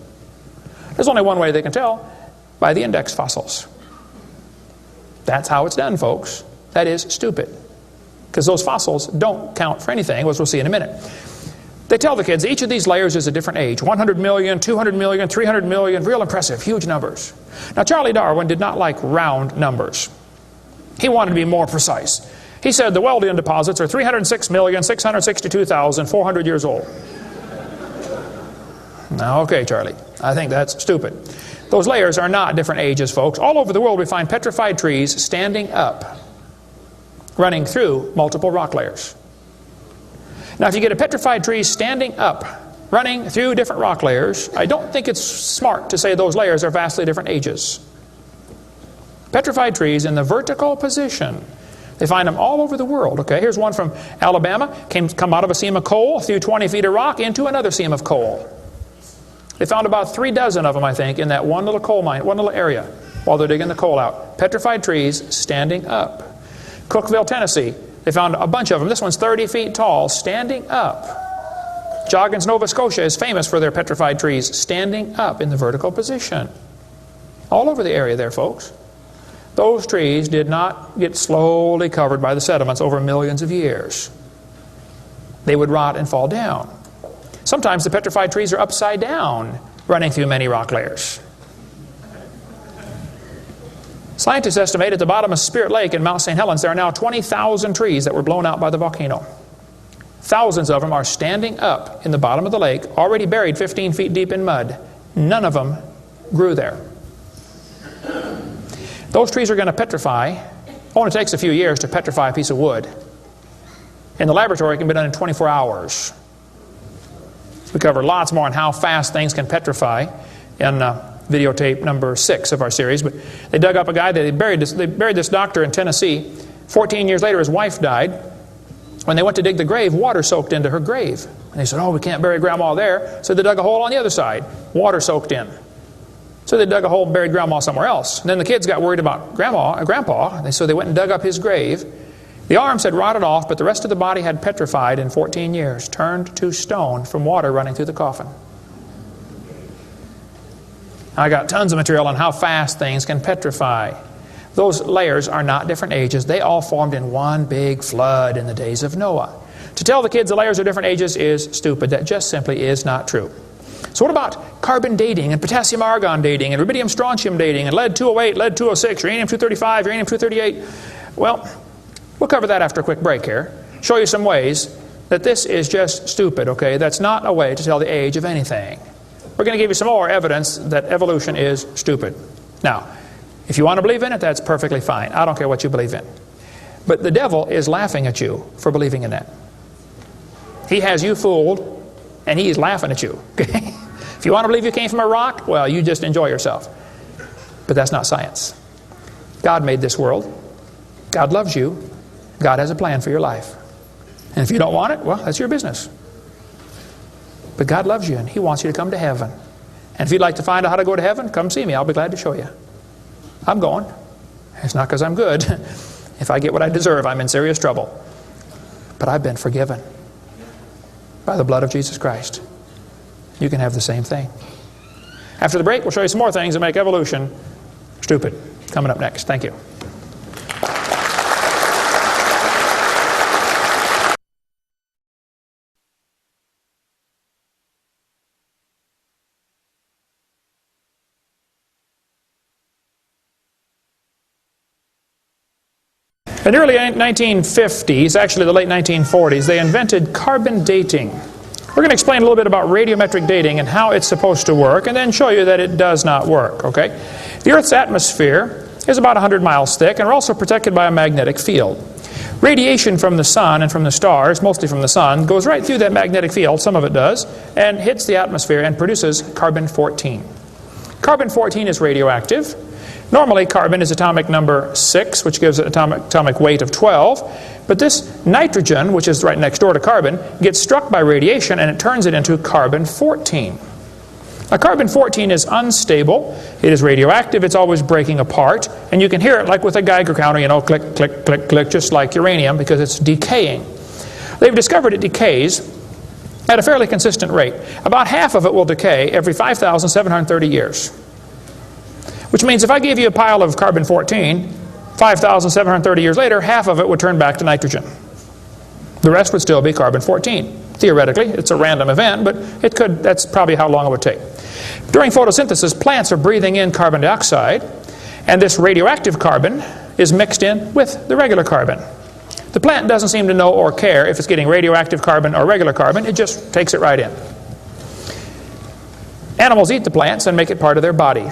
There's only one way they can tell, by the index fossils. That's how it's done, folks. That is stupid. Because those fossils don't count for anything, as we'll see in a minute. They tell the kids each of these layers is a different age. 100 million, 200 million, 300 million, real impressive, huge numbers. Now, Charlie Darwin did not like round numbers. He wanted to be more precise. He said the Wealdian deposits are 306,662,400 years old. Now, okay, Charlie, I think that's stupid. Those layers are not different ages, folks. All over the world we find petrified trees standing up, running through multiple rock layers. Now, if you get a petrified tree standing up, running through different rock layers, I don't think it's smart to say those layers are vastly different ages. Petrified trees in the vertical position, they find them all over the world. Okay, here's one from Alabama. Come out of a seam of coal, through 20 feet of rock, into another seam of coal. They found about 3 dozen of them, I think, in that one little coal mine, one little area, while they're digging the coal out. Petrified trees standing up. Cookeville, Tennessee, they found a bunch of them. This one's 30 feet tall, standing up. Joggins, Nova Scotia is famous for their petrified trees standing up in the vertical position. All over the area there, folks. Those trees did not get slowly covered by the sediments over millions of years. They would rot and fall down. Sometimes the petrified trees are upside down, running through many rock layers. Scientists estimate at the bottom of Spirit Lake in Mount St. Helens there are now 20,000 trees that were blown out by the volcano. Thousands of them are standing up in the bottom of the lake, already buried 15 feet deep in mud. None of them grew there. Those trees are going to petrify. Only takes a few years to petrify a piece of wood. In the laboratory, it can be done in 24 hours. We cover lots more on how fast things can petrify in videotape number 6 of our series. But they dug up a guy, they buried this doctor in Tennessee. 14 years later, his wife died. When they went to dig the grave, water soaked into her grave. And they said, oh, we can't bury Grandma there. So they dug a hole on the other side. Water soaked in. So they dug a hole and buried Grandma somewhere else. And then the kids got worried about Grandpa, so they went and dug up his grave. The arms had rotted off, but the rest of the body had petrified in 14 years, turned to stone from water running through the coffin. I got tons of material on how fast things can petrify. Those layers are not different ages. They all formed in one big flood in the days of Noah. To tell the kids the layers are different ages is stupid. That just simply is not true. So what about carbon dating and potassium argon dating and rubidium strontium dating and lead 208, lead 206, uranium 235, uranium 238? Well, we'll cover that after a quick break here. Show you some ways that this is just stupid, okay? That's not a way to tell the age of anything. We're going to give you some more evidence that evolution is stupid. Now, if you want to believe in it, that's perfectly fine. I don't care what you believe in. But the devil is laughing at you for believing in that. He has you fooled, and he's laughing at you. Okay? If you want to believe you came from a rock, well, you just enjoy yourself. But that's not science. God made this world. God loves you. God has a plan for your life. And if you don't want it, well, that's your business. But God loves you, and He wants you to come to heaven. And if you'd like to find out how to go to heaven, come see me. I'll be glad to show you. I'm going. It's not because I'm good. If I get what I deserve, I'm in serious trouble. But I've been forgiven by the blood of Jesus Christ. You can have the same thing. After the break, we'll show you some more things that make evolution stupid. Coming up next. Thank you. In the early 1950s, actually the late 1940s, they invented carbon dating. We're going to explain a little bit about radiometric dating and how it's supposed to work, and then show you that it does not work, okay? The Earth's atmosphere is about 100 miles thick, and we're also protected by a magnetic field. Radiation from the sun and from the stars, mostly from the sun, goes right through that magnetic field, some of it does, and hits the atmosphere and produces carbon-14. Carbon-14 is radioactive. Normally, carbon is atomic number 6, which gives it atomic weight of 12. But this nitrogen, which is right next door to carbon, gets struck by radiation and it turns it into carbon-14. Now, carbon-14 is unstable. It is radioactive. It's always breaking apart. And you can hear it like with a Geiger counter, you know, click, click, click, click, just like uranium, because it's decaying. They've discovered it decays at a fairly consistent rate. About half of it will decay every 5,730 years. Which means if I gave you a pile of carbon-14, 5,730 years later, half of it would turn back to nitrogen. The rest would still be carbon-14. Theoretically, it's a random event, but it could, that's probably how long it would take. During photosynthesis, plants are breathing in carbon dioxide, and this radioactive carbon is mixed in with the regular carbon. The plant doesn't seem to know or care if it's getting radioactive carbon or regular carbon, it just takes it right in. Animals eat the plants and make it part of their body.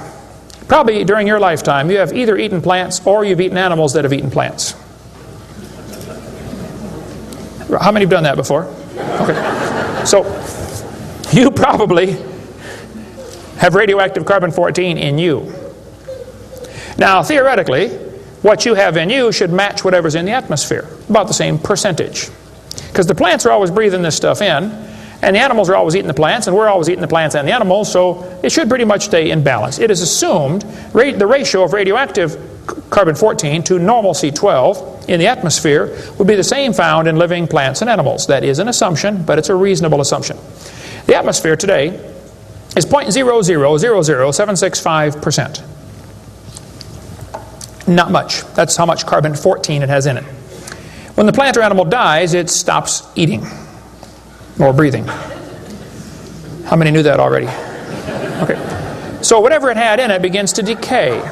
Probably during your lifetime, you have either eaten plants or you've eaten animals that have eaten plants. How many have done that before? Okay. So, you probably have radioactive carbon-14 in you. Now, theoretically, what you have in you should match whatever's in the atmosphere, about the same percentage. Because the plants are always breathing this stuff in, and the animals are always eating the plants, and we're always eating the plants and the animals, so it should pretty much stay in balance. It is assumed the ratio of radioactive carbon-14 to normal C12 in the atmosphere would be the same found in living plants and animals. That is an assumption, but it's a reasonable assumption. The atmosphere today is 0.0000765%. Not much. That's how much carbon-14 it has in it. When the plant or animal dies, it stops eating or breathing. How many knew that already? Okay. So whatever it had in it begins to decay.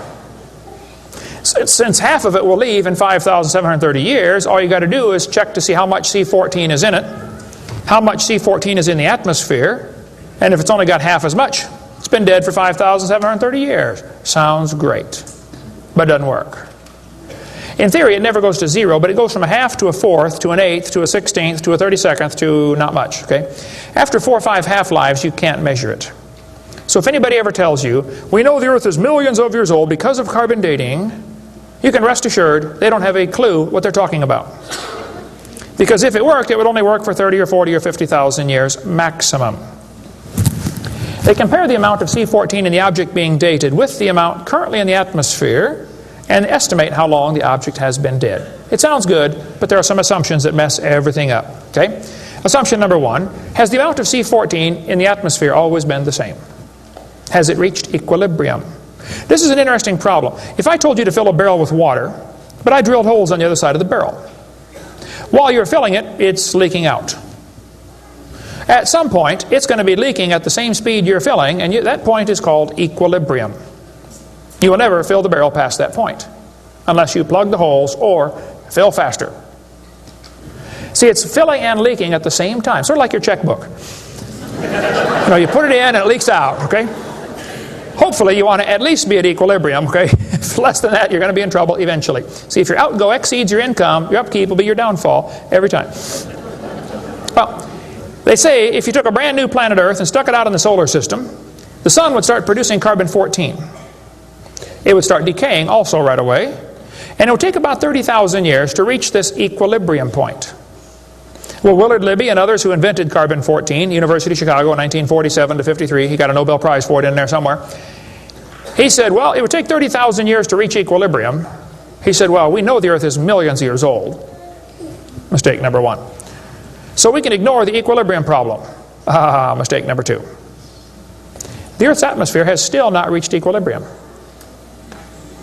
Since half of it will leave in 5,730 years, all you got to do is check to see how much C14 is in it, how much C14 is in the atmosphere, and if it's only got half as much, it's been dead for 5,730 years. Sounds great, but it doesn't work. In theory, it never goes to zero, but it goes from a half to a fourth to an eighth to a 16th to a 32nd to not much. Okay? After 4 or 5 half-lives, you can't measure it. So if anybody ever tells you, we know the Earth is millions of years old because of carbon dating, you can rest assured they don't have a clue what they're talking about. Because if it worked, it would only work for 30 or 40 or 50,000 years maximum. They compare the amount of C14 in the object being dated with the amount currently in the atmosphere and estimate how long the object has been dead. It sounds good, but there are some assumptions that mess everything up. Okay? Assumption number 1, has the amount of C14 in the atmosphere always been the same? Has it reached equilibrium? This is an interesting problem. If I told you to fill a barrel with water, but I drilled holes on the other side of the barrel, while you're filling it, it's leaking out. At some point, it's going to be leaking at the same speed you're filling, and that point is called equilibrium. You will never fill the barrel past that point, unless you plug the holes or fill faster. See, it's filling and leaking at the same time, sort of like your checkbook. You know, you put it in and it leaks out, okay? Hopefully you want to at least be at equilibrium, okay? If less than that, you're going to be in trouble eventually. See, if your outgo exceeds your income, your upkeep will be your downfall every time. Well, they say if you took a brand new planet Earth and stuck it out in the solar system, the sun would start producing carbon-14. It would start decaying also right away, And it will take about 30,000 years to reach this equilibrium point. Well, Willard Libby and others who invented carbon-14, University of Chicago in 1947 to 53, he got a Nobel Prize for it in there somewhere. He said, well, it would take 30,000 years to reach equilibrium. He said, well, we know the Earth is millions of years old. Mistake number one. So we can ignore the equilibrium problem. Mistake number two. The Earth's atmosphere has still not reached equilibrium.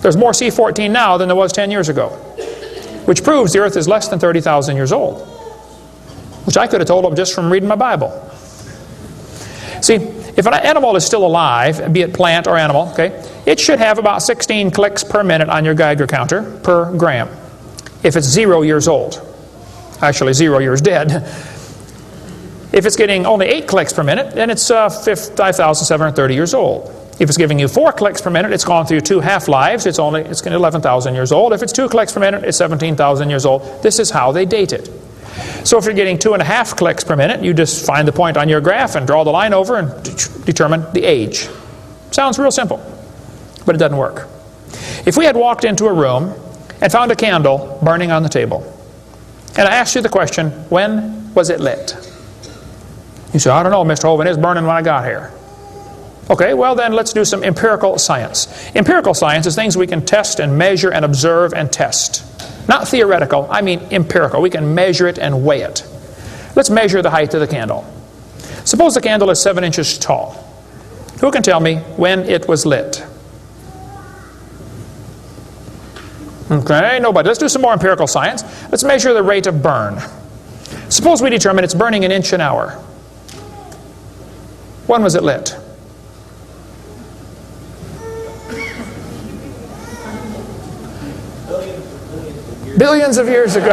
There's more C14 now than there was 10 years ago, which proves the Earth is less than 30,000 years old, which I could have told them just from reading my Bible. See, if an animal is still alive, be it plant or animal, okay, it should have about 16 clicks per minute on your Geiger counter per gram. If it's 0 years old, actually 0 years dead. If it's getting only 8 clicks per minute, then it's 5,730 years old. If it's giving you 4 clicks per minute, it's gone through 2 half-lives, it's 11,000 years old. If it's 2 clicks per minute, it's 17,000 years old. This is how they date it. So if you're getting 2.5 clicks per minute, you just find the point on your graph and draw the line over and determine the age. Sounds real simple, but it doesn't work. If we had walked into a room and found a candle burning on the table, and I asked you the question, when was it lit? You say, I don't know, Mr. Hovind, it's burning when I got here. Okay, well then let's do some empirical science. Empirical science is things we can test and measure and observe and test. Not theoretical, I mean empirical. We can measure it and weigh it. Let's measure the height of the candle. Suppose the candle is 7 inches tall. Who can tell me when it was lit? Okay, nobody. Let's do some more empirical science. Let's measure the rate of burn. Suppose we determine it's burning 1 inch an hour. When was it lit? Billions of years ago.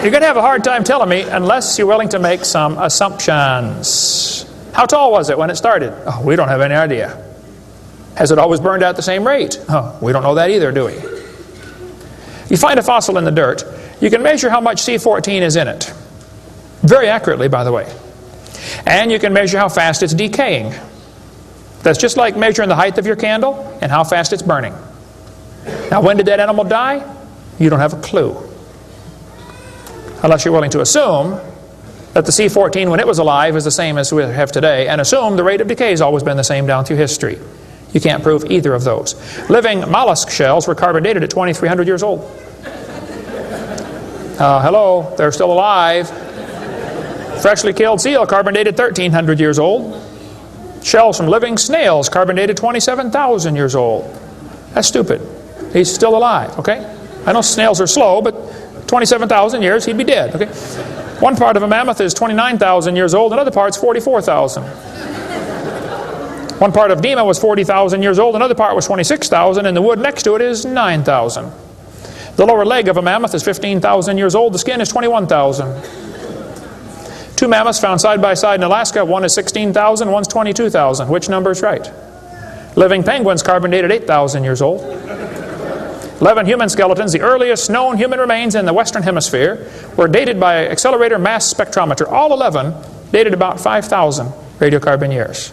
You're going to have a hard time telling me unless you're willing to make some assumptions. How tall was it when it started? Oh, we don't have any idea. Has it always burned at the same rate? Oh, we don't know that either, do we? You find a fossil in the dirt, you can measure how much C14 is in it. Very accurately, by the way. And you can measure how fast it's decaying. That's just like measuring the height of your candle and how fast it's burning. Now, when did that animal die? You don't have a clue. Unless you're willing to assume that the C14 when it was alive is the same as we have today, and assume the rate of decay has always been the same down through history. You can't prove either of those. Living mollusk shells were carbon dated at 2,300 years old. Hello, they're still alive. Freshly killed seal carbon dated 1,300 years old. Shells from living snails carbon dated 27,000 years old. That's stupid. He's still alive, okay? I know snails are slow, but 27,000 years, he'd be dead, okay? One part of a mammoth is 29,000 years old, another part's 44,000. One part of Dima was 40,000 years old, another part was 26,000, and the wood next to it is 9,000. The lower leg of a mammoth is 15,000 years old, the skin is 21,000. 2 mammoths found side by side in Alaska, one is 16,000, one's 22,000. Which number is right? Living penguins carbon dated 8,000 years old. 11 human skeletons, the earliest known human remains in the Western Hemisphere, were dated by accelerator mass spectrometer. All 11 dated about 5,000 radiocarbon years.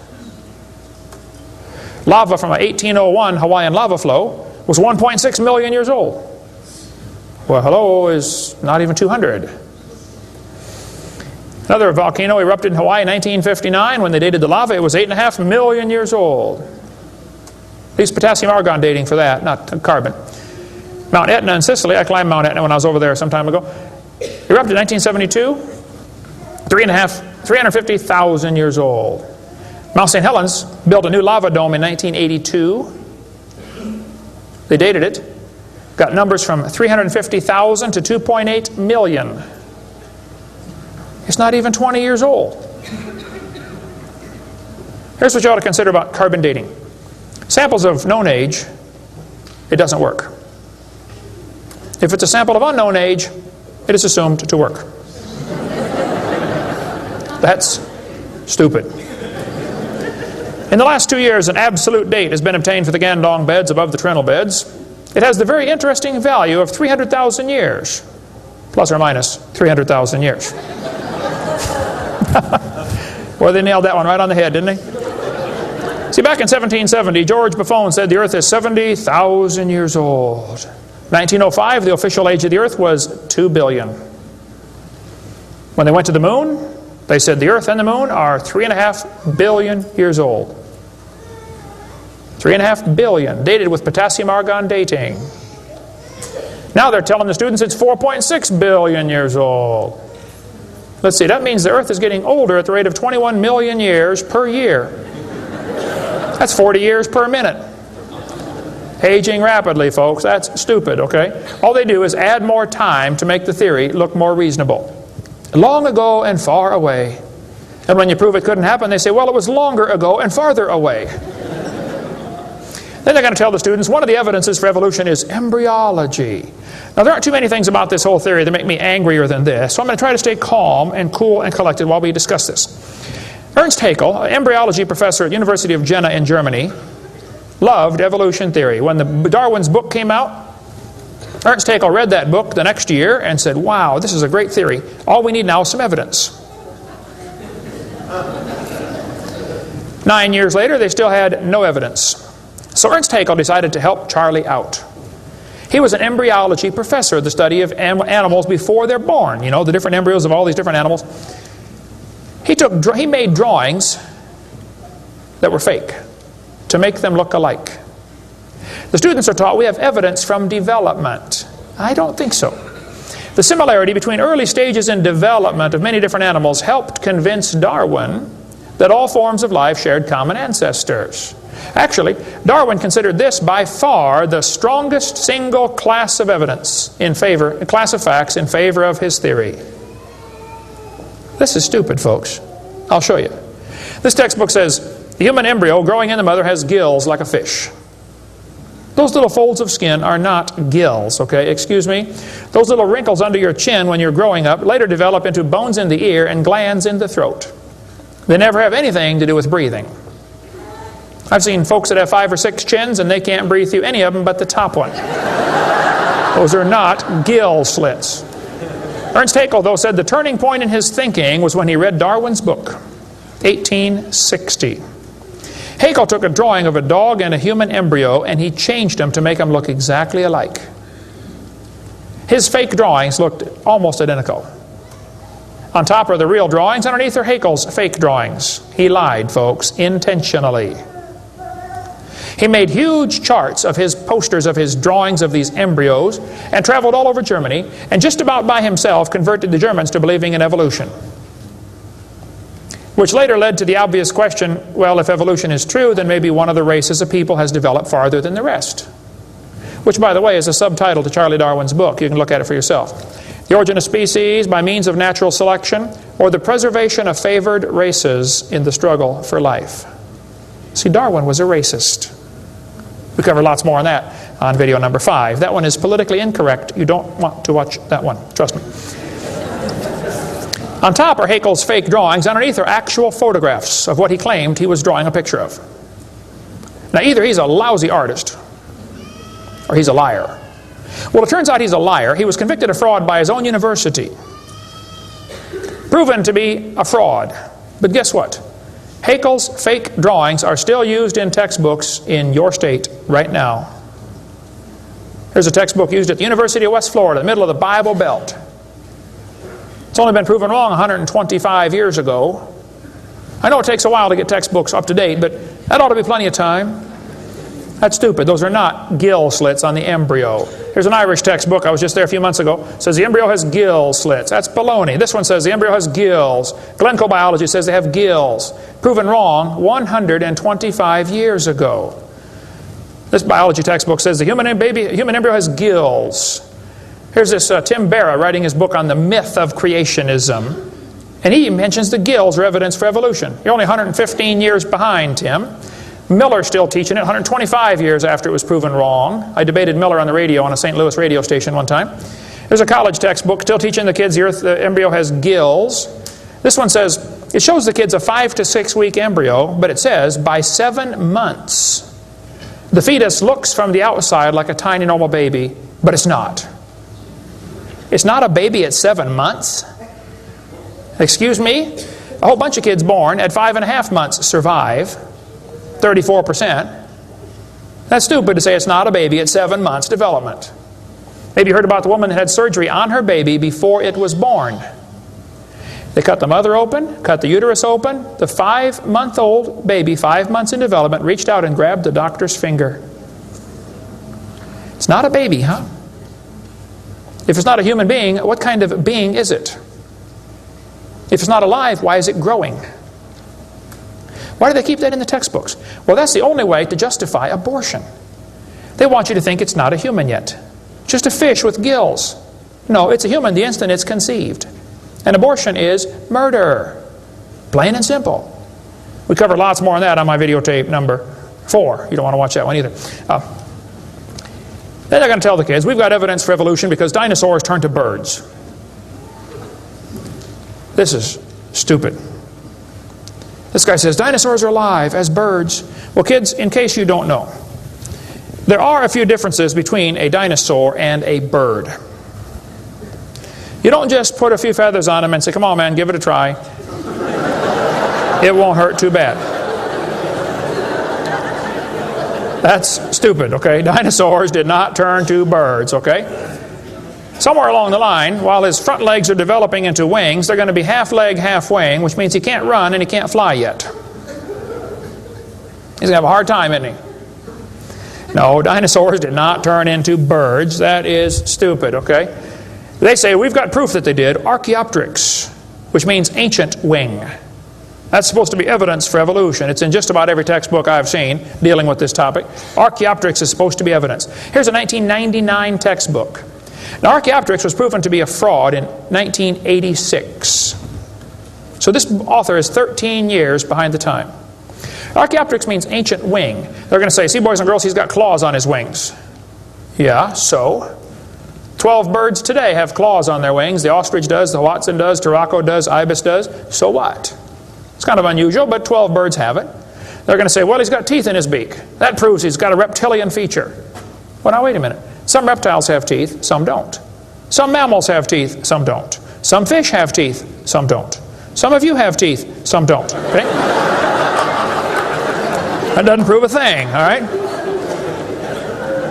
Lava from a 1801 Hawaiian lava flow was 1.6 million years old. Well, hello is not even 200. Another volcano erupted in Hawaii in 1959. When they dated the lava, it was 8.5 million years old. At least potassium argon dating for that, not carbon. Mount Etna in Sicily, I climbed Mount Etna when I was over there some time ago, erupted in 1972, 350,000 years old. Mount St. Helens built a new lava dome in 1982. They dated it, got numbers from 350,000 to 2.8 million. It's not even 20 years old. Here's what you ought to consider about carbon dating. Samples of known age, it doesn't work. If it's a sample of unknown age, it is assumed to work. That's stupid. In the last 2 years, an absolute date has been obtained for the Gandong beds above the Trinnell beds. It has the very interesting value of 300,000 years, plus or minus 300,000 years. Well, they nailed that one right on the head, didn't they? See, back in 1770, George Buffon said the Earth is 70,000 years old. 1905, the official age of the Earth was 2 billion. When they went to the moon, they said the Earth and the moon are 3.5 billion years old. 3.5 billion, dated with potassium argon dating. Now they're telling the students it's 4.6 billion years old. Let's see, that means the Earth is getting older at the rate of 21 million years per year. That's 40 years per minute. Aging rapidly, folks. That's stupid, okay? All they do is add more time to make the theory look more reasonable. Long ago and far away. And when you prove it couldn't happen, they say, well, it was longer ago and farther away. Then they're going to tell the students one of the evidences for evolution is embryology. Now, there aren't too many things about this whole theory that make me angrier than this, so I'm going to try to stay calm and cool and collected while we discuss this. Ernst Haeckel, an embryology professor at the University of Jena in Germany, loved evolution theory. When Darwin's book came out, Ernst Haeckel read that book the next year and said, wow, this is a great theory. All we need now is some evidence. 9 years later, they still had no evidence. So Ernst Haeckel decided to help Charlie out. He was an embryology professor, the study of animals before they're born. You know, the different embryos of all these different animals. He made drawings that were fake to make them look alike. The students are taught we have evidence from development. I don't think so. The similarity between early stages in development of many different animals helped convince Darwin that all forms of life shared common ancestors. Actually, Darwin considered this by far the strongest single class of evidence class of facts in favor of his theory. This is stupid, folks. I'll show you. This textbook says, the human embryo growing in the mother has gills like a fish. Those little folds of skin are not gills, okay? Excuse me? Those little wrinkles under your chin when you're growing up later develop into bones in the ear and glands in the throat. They never have anything to do with breathing. I've seen folks that have 5 or 6 chins and they can't breathe through any of them but the top one. Those are not gill slits. Ernst Haeckel, though, said the turning point in his thinking was when he read Darwin's book, 1860. Haeckel took a drawing of a dog and a human embryo and he changed them to make them look exactly alike. His fake drawings looked almost identical. On top are the real drawings, underneath are Haeckel's fake drawings. He lied, folks, intentionally. He made huge charts of his posters of his drawings of these embryos and traveled all over Germany and just about by himself converted the Germans to believing in evolution. Which later led to the obvious question, well, if evolution is true, then maybe one of the races of people has developed farther than the rest. Which, by the way, is a subtitle to Charlie Darwin's book. You can look at it for yourself. The origin of species by means of natural selection, or the preservation of favored races in the struggle for life. See, Darwin was a racist. We cover lots more on that on video number 5. That one is politically incorrect. You don't want to watch that one. Trust me. On top are Haeckel's fake drawings. Underneath are actual photographs of what he claimed he was drawing a picture of. Now, either he's a lousy artist or he's a liar. Well, it turns out he's a liar. He was convicted of fraud by his own university. Proven to be a fraud. But guess what? Haeckel's fake drawings are still used in textbooks in your state right now. There's a textbook used at the University of West Florida, in the middle of the Bible Belt. It's only been proven wrong 125 years ago. I know it takes a while to get textbooks up to date, but that ought to be plenty of time. That's stupid. Those are not gill slits on the embryo. Here's an Irish textbook. I was just there a few months ago. It says the embryo has gill slits. That's baloney. This one says the embryo has gills. Glencoe Biology says they have gills. Proven wrong 125 years ago. This biology textbook says the human embryo has gills. Here's this Tim Barra writing his book on the myth of creationism. And he mentions the gills are evidence for evolution. You're only 115 years behind, Tim. Miller's still teaching it 125 years after it was proven wrong. I debated Miller on the radio on a St. Louis radio station one time. There's a college textbook still teaching the kids the embryo has gills. This one says, it shows the kids a 5 to 6 week embryo, but it says by 7 months, the fetus looks from the outside like a tiny normal baby, but it's not. It's not a baby at 7 months. Excuse me? A whole bunch of kids born at 5.5 months survive. 34%. That's stupid to say it's not a baby at 7 months development. Maybe you heard about the woman that had surgery on her baby before it was born. They cut the mother open, cut the uterus open. The 5-month-old baby, 5 months in development, reached out and grabbed the doctor's finger. It's not a baby, huh? If it's not a human being, what kind of being is it? If it's not alive, why is it growing? Why do they keep that in the textbooks? Well, that's the only way to justify abortion. They want you to think it's not a human yet. Just a fish with gills. No, it's a human the instant it's conceived. And abortion is murder. Plain and simple. We cover lots more on that on my videotape number 4. You don't want to watch that one either. Then they're going to tell the kids, we've got evidence for evolution because dinosaurs turned to birds. This is stupid. This guy says, dinosaurs are alive as birds. Well, kids, in case you don't know, there are a few differences between a dinosaur and a bird. You don't just put a few feathers on them and say, come on, man, give it a try. It won't hurt too bad. That's stupid, okay? Dinosaurs did not turn to birds, okay? Somewhere along the line, while his front legs are developing into wings, they're going to be half leg, half wing, which means he can't run and he can't fly yet. He's going to have a hard time, isn't he? No, dinosaurs did not turn into birds. That is stupid, okay? They say, we've got proof that they did. Archaeopteryx, which means ancient wing. That's supposed to be evidence for evolution. It's in just about every textbook I've seen dealing with this topic. Archaeopteryx is supposed to be evidence. Here's a 1999 textbook. Now, Archaeopteryx was proven to be a fraud in 1986. So this author is 13 years behind the time. Archaeopteryx means ancient wing. They're going to say, see, boys and girls, he's got claws on his wings. Yeah, so? 12 birds today have claws on their wings. The ostrich does, the Watson does, Turako does, ibis does. So what? It's kind of unusual, but 12 birds have it. They're going to say, well, he's got teeth in his beak. That proves he's got a reptilian feature. Well, now wait a minute. Some reptiles have teeth, some don't. Some mammals have teeth, some don't. Some fish have teeth, some don't. Some of you have teeth, some don't. Okay? That doesn't prove a thing, all right?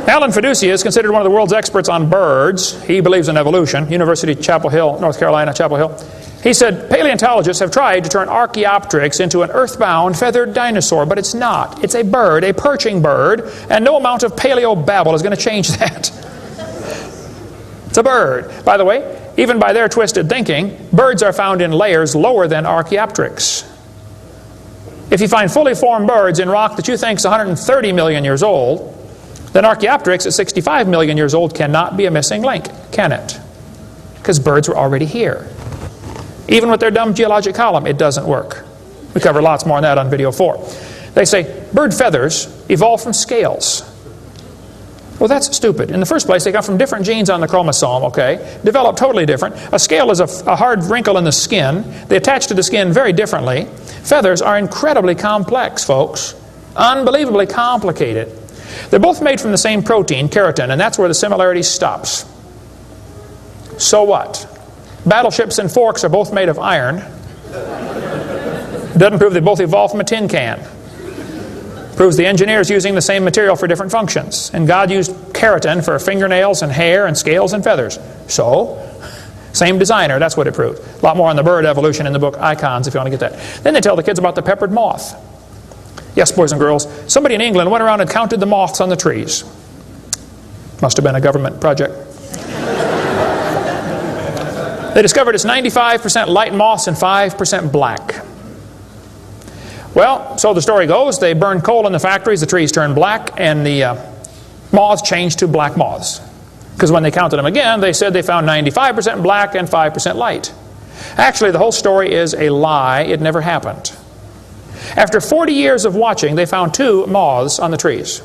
Alan Fiducia is considered one of the world's experts on birds. He believes in evolution. University of Chapel Hill, North Carolina, Chapel Hill. He said, paleontologists have tried to turn Archaeopteryx into an earthbound feathered dinosaur, but it's not. It's a bird, a perching bird, and no amount of paleo babble is going to change that. It's a bird. By the way, even by their twisted thinking, birds are found in layers lower than Archaeopteryx. If you find fully formed birds in rock that you think is 130 million years old, then Archaeopteryx at 65 million years old cannot be a missing link, can it? Because birds were already here. Even with their dumb geologic column, it doesn't work. We cover lots more on that on video 4. They say bird feathers evolved from scales. Well, that's stupid. In the first place, they come from different genes on the chromosome, okay? Developed totally different. A scale is a hard wrinkle in the skin. They attach to the skin very differently. Feathers are incredibly complex, folks. Unbelievably complicated. They're both made from the same protein, keratin, and that's where the similarity stops. So what? Battleships and forks are both made of iron. It doesn't prove they both evolved from a tin can. It proves the engineers using the same material for different functions. And God used keratin for fingernails and hair and scales and feathers. So, same designer, that's what it proves. A lot more on the bird evolution in the book Icons if you want to get that. Then they tell the kids about the peppered moth. Yes, boys and girls, somebody in England went around and counted the moths on the trees. Must have been a government project. They discovered it's 95% light moths and 5% black. Well, so the story goes, they burned coal in the factories, the trees turned black, and the moths changed to black moths. Because when they counted them again, they said they found 95% black and 5% light. Actually, the whole story is a lie. It never happened. After 40 years of watching, they found 2 moths on the trees.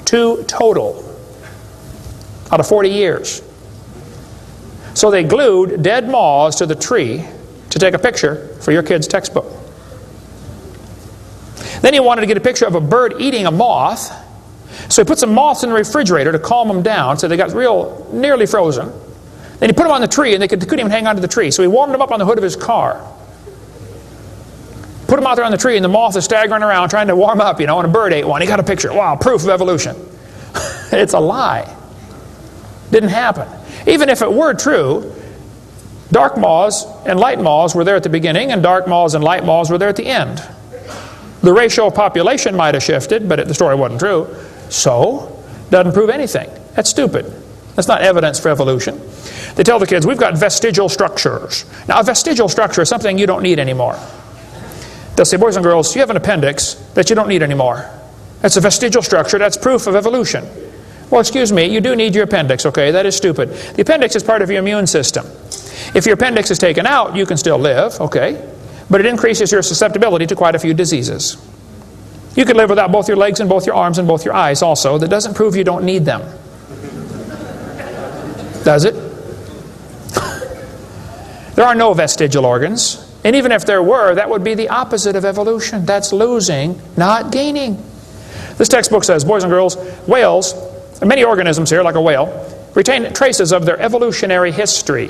2 total out of 40 years. So they glued dead moths to the tree to take a picture for your kid's textbook. Then he wanted to get a picture of a bird eating a moth. So he put some moths in the refrigerator to calm them down so they got nearly frozen. Then he put them on the tree and they couldn't even hang on to the tree. So he warmed them up on the hood of his car. Put them out there on the tree and the moth is staggering around trying to warm up, and a bird ate one. He got a picture. Wow, proof of evolution. It's a lie. Didn't happen. Even if it were true, dark moths and light moths were there at the beginning, and dark moths and light moths were there at the end. The ratio of population might have shifted, but the story wasn't true. So, doesn't prove anything. That's stupid. That's not evidence for evolution. They tell the kids, we've got vestigial structures. Now, a vestigial structure is something you don't need anymore. They'll say, boys and girls, you have an appendix that you don't need anymore. That's a vestigial structure. That's proof of evolution. Well, excuse me, you do need your appendix, okay? That is stupid. The appendix is part of your immune system. If your appendix is taken out, you can still live, okay? But it increases your susceptibility to quite a few diseases. You could live without both your legs and both your arms and both your eyes also. That doesn't prove you don't need them. Does it? There are no vestigial organs. And even if there were, that would be the opposite of evolution. That's losing, not gaining. This textbook says, boys and girls, whales, and many organisms here, like a whale, retain traces of their evolutionary history.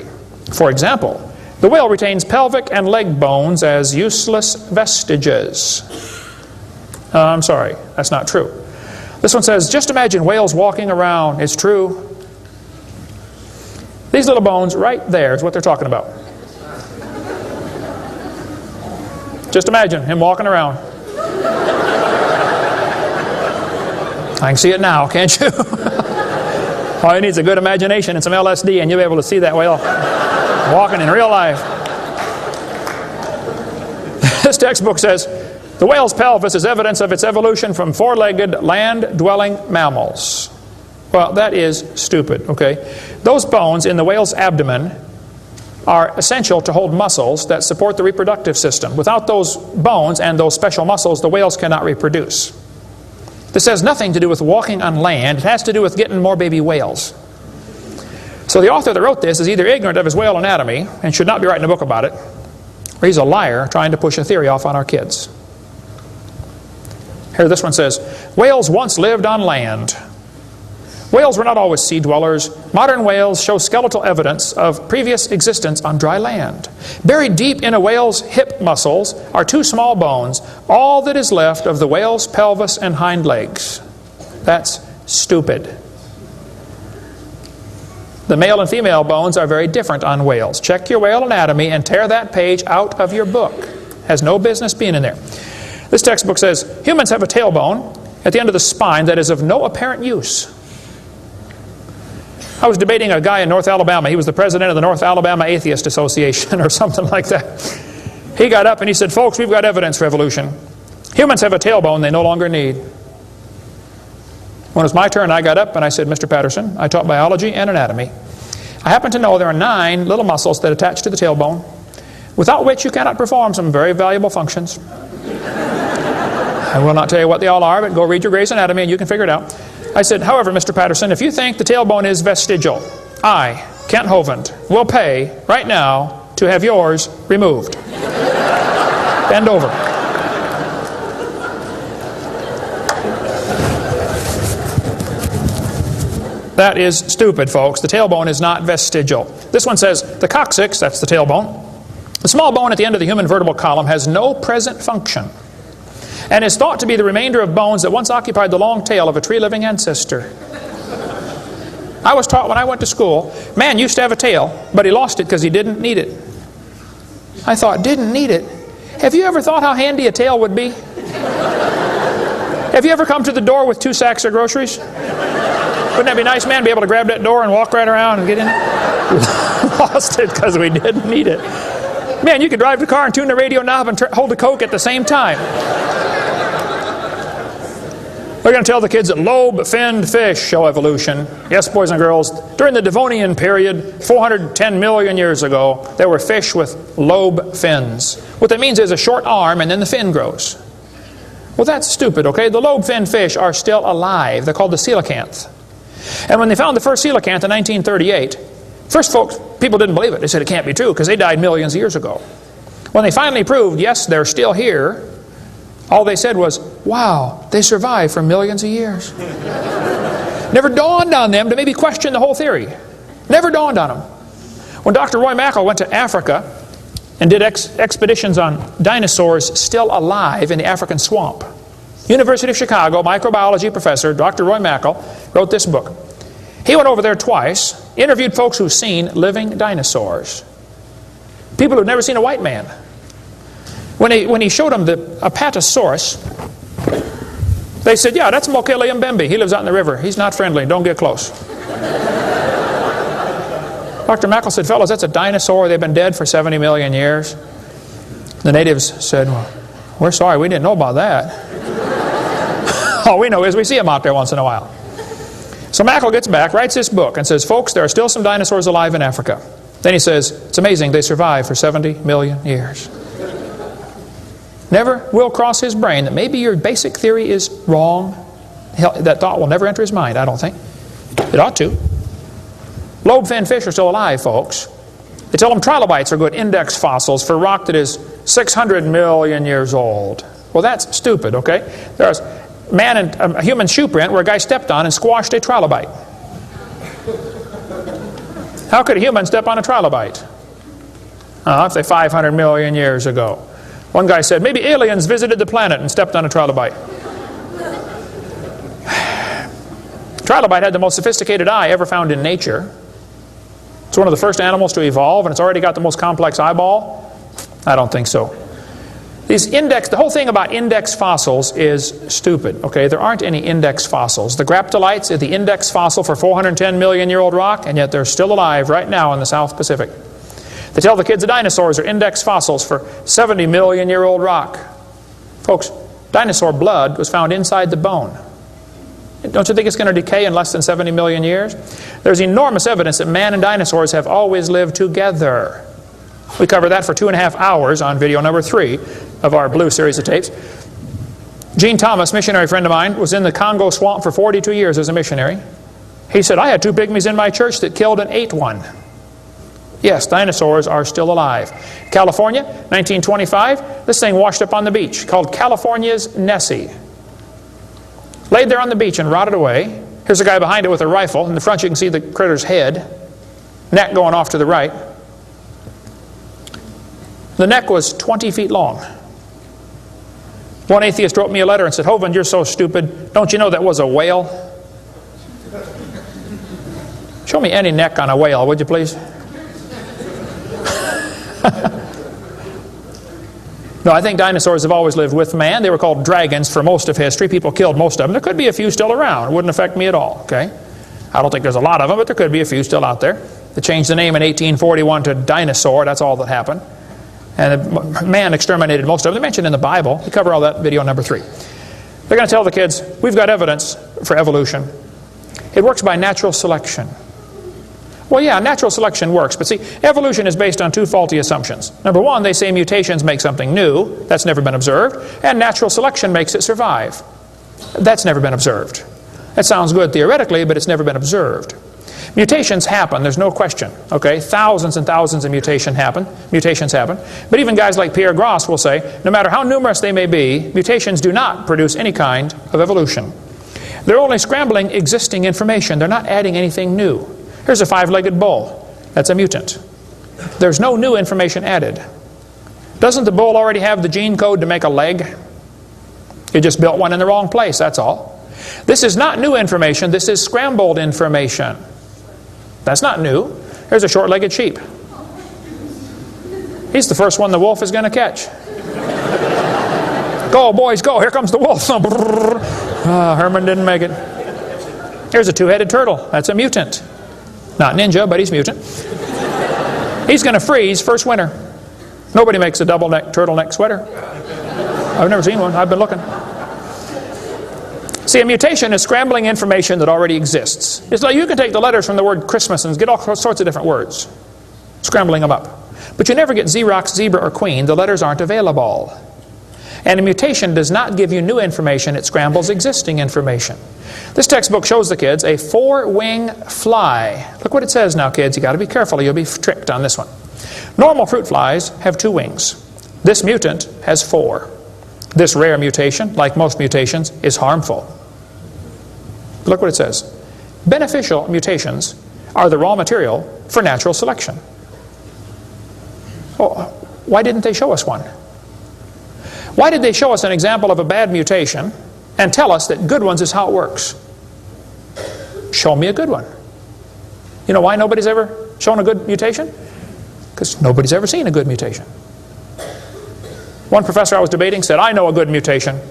For example, the whale retains pelvic and leg bones as useless vestiges. I'm sorry, that's not true. This one says, just imagine whales walking around. It's true. These little bones right there is what they're talking about. Just imagine him walking around. I can see it now, can't you? All you need is a good imagination and some LSD and you'll be able to see that whale walking in real life. This textbook says, the whale's pelvis is evidence of its evolution from four-legged, land-dwelling mammals. Well, that is stupid, okay? Those bones in the whale's abdomen are essential to hold muscles that support the reproductive system. Without those bones and those special muscles, the whales cannot reproduce. This has nothing to do with walking on land. It has to do with getting more baby whales. So the author that wrote this is either ignorant of his whale anatomy and should not be writing a book about it, or he's a liar trying to push a theory off on our kids. Here, this one says, whales once lived on land. Whales were not always sea dwellers. Modern whales show skeletal evidence of previous existence on dry land. Buried deep in a whale's hip muscles are two small bones, all that is left of the whale's pelvis and hind legs. That's stupid. The male and female bones are very different on whales. Check your whale anatomy and tear that page out of your book. Has no business being in there. This textbook says, humans have a tailbone at the end of the spine that is of no apparent use. I was debating a guy in North Alabama. He was the president of the North Alabama Atheist Association or something like that. He got up and he said, folks, we've got evidence for evolution. Humans have a tailbone they no longer need. When it was my turn, I got up and I said, Mr. Patterson, I taught biology and anatomy. I happen to know there are 9 little muscles that attach to the tailbone, without which you cannot perform some very valuable functions. I will not tell you what they all are, but go read your Gray's Anatomy and you can figure it out. I said, however, Mr. Patterson, if you think the tailbone is vestigial, I, Kent Hovind, will pay right now to have yours removed. Bend over. That is stupid, folks. The tailbone is not vestigial. This one says, the coccyx, that's the tailbone, the small bone at the end of the human vertebral column, has no present function and is thought to be the remainder of bones that once occupied the long tail of a tree-living ancestor. I was taught when I went to school, man used to have a tail, but he lost it because he didn't need it. I thought, didn't need it? Have you ever thought how handy a tail would be? Have you ever come to the door with 2 sacks of groceries? Wouldn't that be nice, man? Be able to grab that door and walk right around and get in it? Lost it because we didn't need it. Man, you could drive the car and tune the radio knob and hold a Coke at the same time. We're going to tell the kids that lobe-finned fish show evolution. Yes, boys and girls, during the Devonian period, 410 million years ago, there were fish with lobe fins. What that means is a short arm and then the fin grows. Well, that's stupid, okay? The lobe-finned fish are still alive. They're called the coelacanth. And when they found the first coelacanth in 1938, first folks, people didn't believe it. They said it can't be true because they died millions of years ago. When they finally proved, yes, they're still here, all they said was, wow, they survived for millions of years. Never dawned on them to maybe question the whole theory. Never dawned on them. When Dr. Roy Mackal went to Africa and did expeditions on dinosaurs still alive in the African swamp. University of Chicago microbiology professor Dr. Roy Mackal wrote this book. He went over there twice, interviewed folks who've seen living dinosaurs. People who've never seen a white man. When he showed them the Apatosaurus, they said, yeah, that's Mokele Mbembe. He lives out in the river. He's not friendly. Don't get close. Dr. Mackal said, fellows, that's a dinosaur. They've been dead for 70 million years. The natives said, well, we're sorry. We didn't know about that. All we know is we see them out there once in a while. So Mackal gets back, writes this book, and says, folks, there are still some dinosaurs alive in Africa. Then he says, it's amazing they survived for 70 million years. Never will cross his brain that maybe your basic theory is wrong. That thought will never enter his mind, I don't think. It ought to. Lobe-finned fish are still alive, folks. They tell them trilobites are good index fossils for rock that is 600 million years old. Well, that's stupid, okay? There's a human shoe print where a guy stepped on and squashed a trilobite. How could a human step on a trilobite? If they 500 million years ago. One guy said, maybe aliens visited the planet and stepped on a trilobite. Trilobite had the most sophisticated eye ever found in nature. It's one of the first animals to evolve, and it's already got the most complex eyeball. I don't think so. The whole thing about index fossils is stupid. Okay, there aren't any index fossils. The graptolites are the index fossil for 410 million year old rock, and yet they're still alive right now in the South Pacific. They tell the kids the dinosaurs are index fossils for 70 million year old rock. Folks, dinosaur blood was found inside the bone. Don't you think it's going to decay in less than 70 million years? There's enormous evidence that man and dinosaurs have always lived together. We covered that for 2.5 hours on video number 3 of our blue series of tapes. Gene Thomas, missionary friend of mine, was in the Congo swamp for 42 years as a missionary. He said, I had 2 pygmies in my church that killed and ate one. Yes, dinosaurs are still alive. California, 1925, this thing washed up on the beach called California's Nessie. Laid there on the beach and rotted away. Here's a guy behind it with a rifle. In the front you can see the critter's head, neck going off to the right. The neck was 20 feet long. One atheist wrote me a letter and said, Hovind, you're so stupid. Don't you know that was a whale? Show me any neck on a whale, would you please? No, I think dinosaurs have always lived with man. They were called dragons for most of history. People killed most of them. There could be a few still around. It wouldn't affect me at all, okay? I don't think there's a lot of them, but there could be a few still out there. They changed the name in 1841 to dinosaur. That's all that happened. And man exterminated most of them. They're mentioned in the Bible. We cover all that in video number 3. They're going to tell the kids, we've got evidence for evolution. It works by natural selection. Well, yeah, natural selection works, but see, evolution is based on 2 faulty assumptions. Number 1, they say mutations make something new. That's never been observed. And natural selection makes it survive. That's never been observed. That sounds good theoretically, but it's never been observed. Mutations happen, there's no question. Okay, thousands and thousands of mutations happen. But even guys like Pierre Gross will say, no matter how numerous they may be, mutations do not produce any kind of evolution. They're only scrambling existing information. They're not adding anything new. Here's a 5-legged bull. That's a mutant. There's no new information added. Doesn't the bull already have the gene code to make a leg? You just built one in the wrong place, that's all. This is not new information. This is scrambled information. That's not new. Here's a short-legged sheep. He's the first one the wolf is going to catch. Go, boys, go. Here comes the wolf. Herman didn't make it. Here's a 2-headed turtle. That's a mutant. Not ninja, but he's mutant. He's going to freeze first winter. Nobody makes a double-neck turtleneck sweater. I've never seen one. I've been looking. See, a mutation is scrambling information that already exists. It's like you can take the letters from the word Christmas and get all sorts of different words, scrambling them up. But you never get Xerox, zebra, or queen. The letters aren't available. And a mutation does not give you new information. It scrambles existing information. This textbook shows the kids a 4-wing fly. Look what it says now, kids. You've got to be careful or you'll be tricked on this one. Normal fruit flies have 2 wings. This mutant has 4. This rare mutation, like most mutations, is harmful. Look what it says. Beneficial mutations are the raw material for natural selection. Oh, Why didn't they show us one? Why did they show us an example of a bad mutation and tell us that good ones is how it works? Show me a good one. You know why nobody's ever shown a good mutation? Because nobody's ever seen a good mutation. One professor I was debating said, I know a good mutation.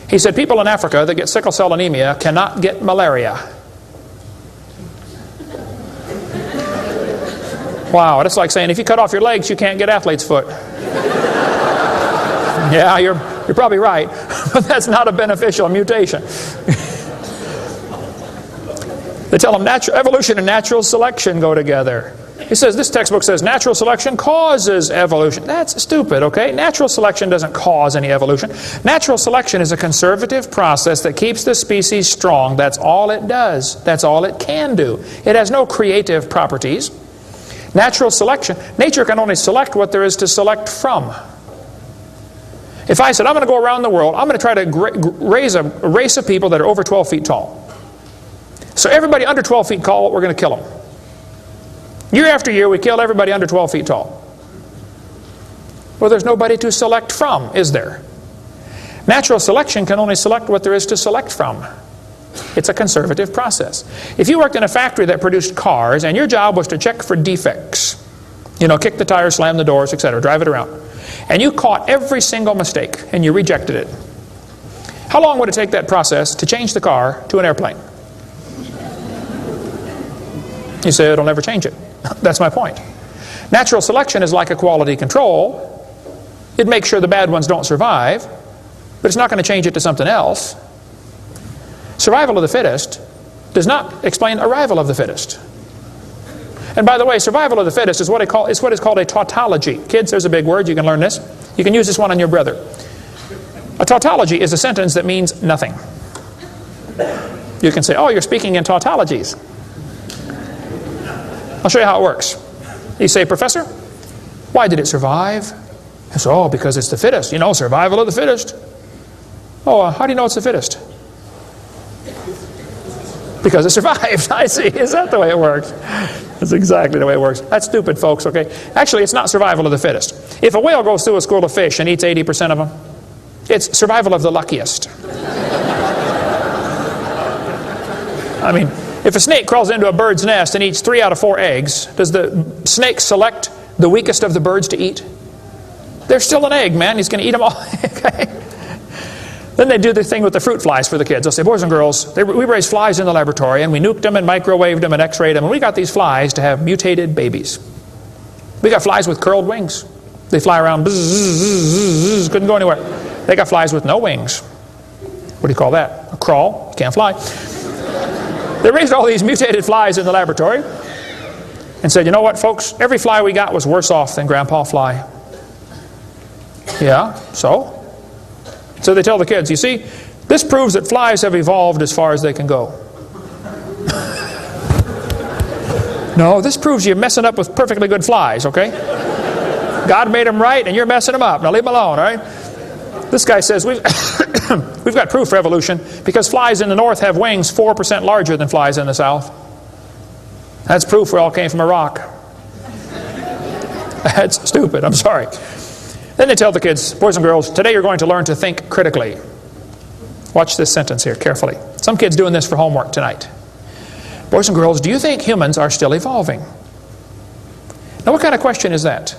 He said, people in Africa that get sickle cell anemia cannot get malaria. Wow, that's like saying if you cut off your legs, you can't get athlete's foot. Yeah, you're probably right, but that's not a beneficial mutation. They tell them evolution and natural selection go together. He says, this textbook says natural selection causes evolution. That's stupid, okay? Natural selection doesn't cause any evolution. Natural selection is a conservative process that keeps the species strong. That's all it does. That's all it can do. It has no creative properties. Natural selection, nature can only select what there is to select from. If I said, I'm going to go around the world, I'm going to try to raise a race of people that are over 12 feet tall. So everybody under 12 feet tall, we're going to kill them. Year after year, we kill everybody under 12 feet tall. Well, there's nobody to select from, is there? Natural selection can only select what there is to select from. It's a conservative process. If you worked in a factory that produced cars, and your job was to check for defects, you know, kick the tires, slam the doors, etc., drive it around, and you caught every single mistake, and you rejected it, how long would it take that process to change the car to an airplane? You say, it'll never change it. That's my point. Natural selection is like a quality control. It makes sure the bad ones don't survive, but it's not going to change it to something else. Survival of the fittest does not explain arrival of the fittest. And by the way, survival of the fittest is what is called a tautology. Kids, there's a big word. You can learn this. You can use this one on your brother. A tautology is a sentence that means nothing. You can say, oh, you're speaking in tautologies. I'll show you how it works. You say, Professor, why did it survive? I say, oh, because it's the fittest. You know, survival of the fittest. Oh, how do you know it's the fittest? Because it survived. I see. Is that the way it works? That's exactly the way it works. That's stupid, folks, okay? Actually, it's not survival of the fittest. If a whale goes through a school of fish and eats 80% of them, it's survival of the luckiest. I mean, if a snake crawls into a bird's nest and eats 3 out of 4 eggs, does the snake select the weakest of the birds to eat? They're still an egg, man. He's going to eat them all. Okay? Then they do the thing with the fruit flies for the kids. They'll say, boys and girls, we raised flies in the laboratory, and we nuked them and microwaved them and x-rayed them, and we got these flies to have mutated babies. We got flies with curled wings. They fly around, bzz, bzz, bzz, bzz, couldn't go anywhere. They got flies with no wings. What do you call that? A crawl. You can't fly. They raised all these mutated flies in the laboratory and said, you know what, folks? Every fly we got was worse off than Grandpa Fly. Yeah, so? So they tell the kids, you see, this proves that flies have evolved as far as they can go. No, this proves you're messing up with perfectly good flies, okay? God made them right and you're messing them up. Now leave them alone, all right? This guy says, we've got proof for evolution because flies in the north have wings 4% larger than flies in the south. That's proof we all came from a rock. That's stupid, I'm sorry. Then they tell the kids, boys and girls, today you're going to learn to think critically. Watch this sentence here carefully. Some kids doing this for homework tonight. Boys and girls, do you think humans are still evolving? Now what kind of question is that?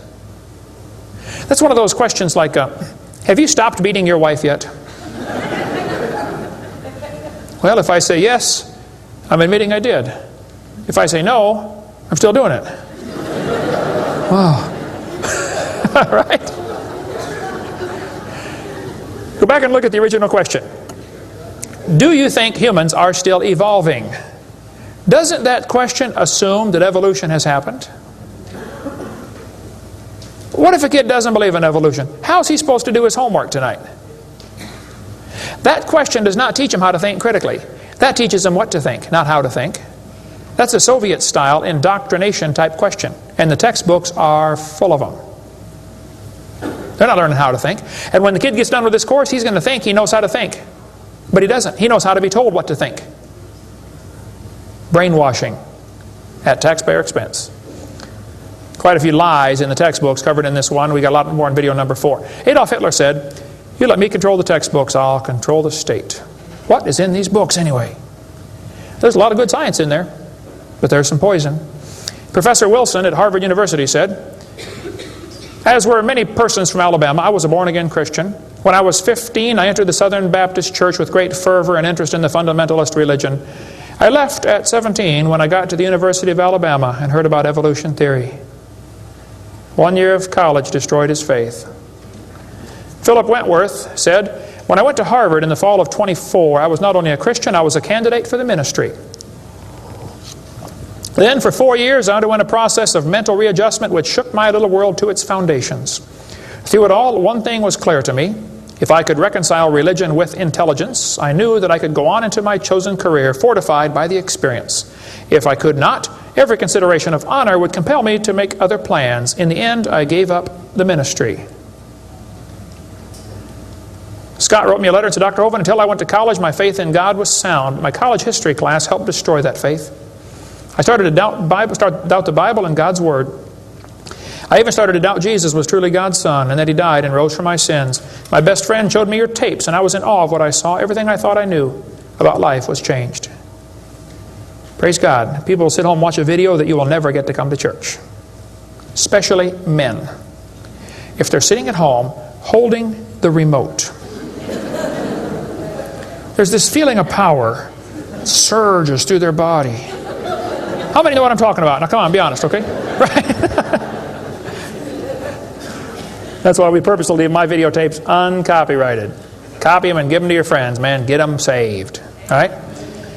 That's one of those questions like, have you stopped beating your wife yet? Well, if I say yes, I'm admitting I did. If I say no, I'm still doing it. Wow. All right. Go back and look at the original question. Do you think humans are still evolving? Doesn't that question assume that evolution has happened? What if a kid doesn't believe in evolution? How is he supposed to do his homework tonight? That question does not teach him how to think critically. That teaches him what to think, not how to think. That's a Soviet-style indoctrination type question. And the textbooks are full of them. They're not learning how to think. And when the kid gets done with this course, he's going to think he knows how to think. But he doesn't. He knows how to be told what to think. Brainwashing at taxpayer expense. Quite a few lies in the textbooks covered in this one. We got a lot more in video number 4. Adolf Hitler said, "You let me control the textbooks, I'll control the state." What is in these books anyway? There's a lot of good science in there, but there's some poison. Professor Wilson at Harvard University said, "As were many persons from Alabama, I was a born-again Christian. When I was 15, I entered the Southern Baptist Church with great fervor and interest in the fundamentalist religion. I left at 17 when I got to the University of Alabama and heard about evolution theory. 1 year of college destroyed his faith." Philip Wentworth said, "When I went to Harvard in the fall of 24, I was not only a Christian, I was a candidate for the ministry. Then for 4 years I underwent a process of mental readjustment which shook my little world to its foundations. Through it all, one thing was clear to me. If I could reconcile religion with intelligence, I knew that I could go on into my chosen career fortified by the experience. If I could not, every consideration of honor would compel me to make other plans. In the end, I gave up the ministry." Scott wrote me a letter and said, "Dr. Hovind, until I went to college, my faith in God was sound. My college history class helped destroy that faith. I started to doubt the Bible and God's Word. I even started to doubt Jesus was truly God's Son and that He died and rose for my sins. My best friend showed me your tapes and I was in awe of what I saw. Everything I thought I knew about life was changed." Praise God. People will sit home and watch a video that you will never get to come to church. Especially men. If they're sitting at home holding the remote. There's this feeling of power that surges through their body. How many know what I'm talking about? Now come on, be honest, okay? Right? That's why we purposely leave my videotapes uncopyrighted. Copy them and give them to your friends, man. Get them saved. All right?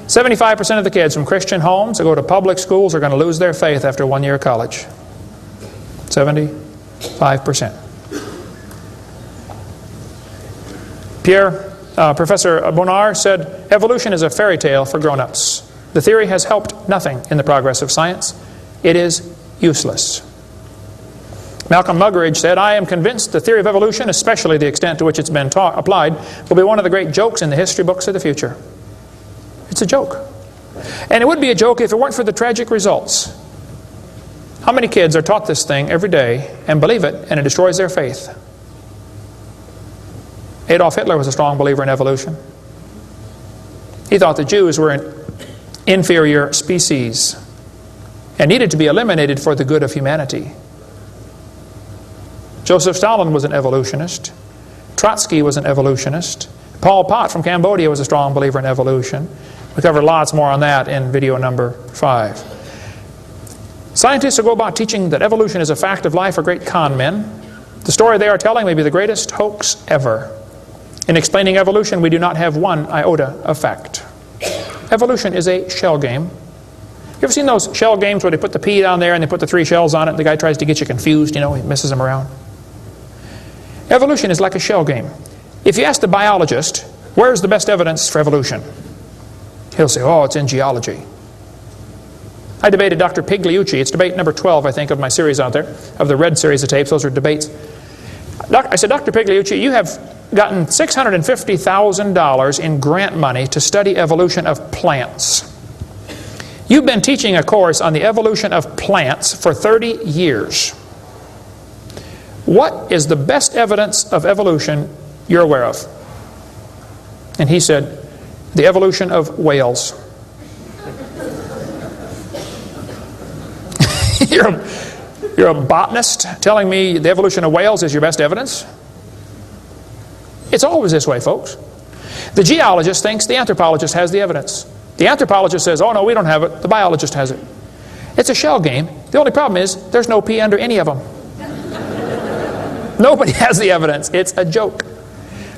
75% of the kids from Christian homes that go to public schools are going to lose their faith after 1 year of college. 75%. Professor Bonar said, "Evolution is a fairy tale for grown-ups. The theory has helped nothing in the progress of science. It is useless." Malcolm Muggeridge said, "I am convinced the theory of evolution, especially the extent to which it's been applied, will be one of the great jokes in the history books of the future." It's a joke. And it would be a joke if it weren't for the tragic results. How many kids are taught this thing every day and believe it, and it destroys their faith? Adolf Hitler was a strong believer in evolution. He thought the Jews were an inferior species and needed to be eliminated for the good of humanity. Joseph Stalin was an evolutionist. Trotsky was an evolutionist. Pol Pot from Cambodia was a strong believer in evolution. We covered lots more on that in video number 5. Scientists who go about teaching that evolution is a fact of life are great con men. The story they are telling may be the greatest hoax ever. In explaining evolution, we do not have one iota of fact. Evolution is a shell game. You ever seen those shell games where they put the pea down there and they put the 3 shells on it and the guy tries to get you confused, you know, he messes them around? Evolution is like a shell game. If you ask the biologist, where's the best evidence for evolution? He'll say, oh, it's in geology. I debated Dr. Pigliucci. It's debate number 12, I think, of my series out there, of the red series of tapes. Those are debates. I said, Dr. Pigliucci, you have gotten $650,000 in grant money to study evolution of plants. You've been teaching a course on the evolution of plants for 30 years. What is the best evidence of evolution you're aware of? And he said, the evolution of whales. You're a botanist telling me the evolution of whales is your best evidence? It's always this way, folks. The geologist thinks the anthropologist has the evidence. The anthropologist says, oh no, we don't have it. The biologist has it. It's a shell game. The only problem is there's no pea under any of them. Nobody has the evidence. It's a joke.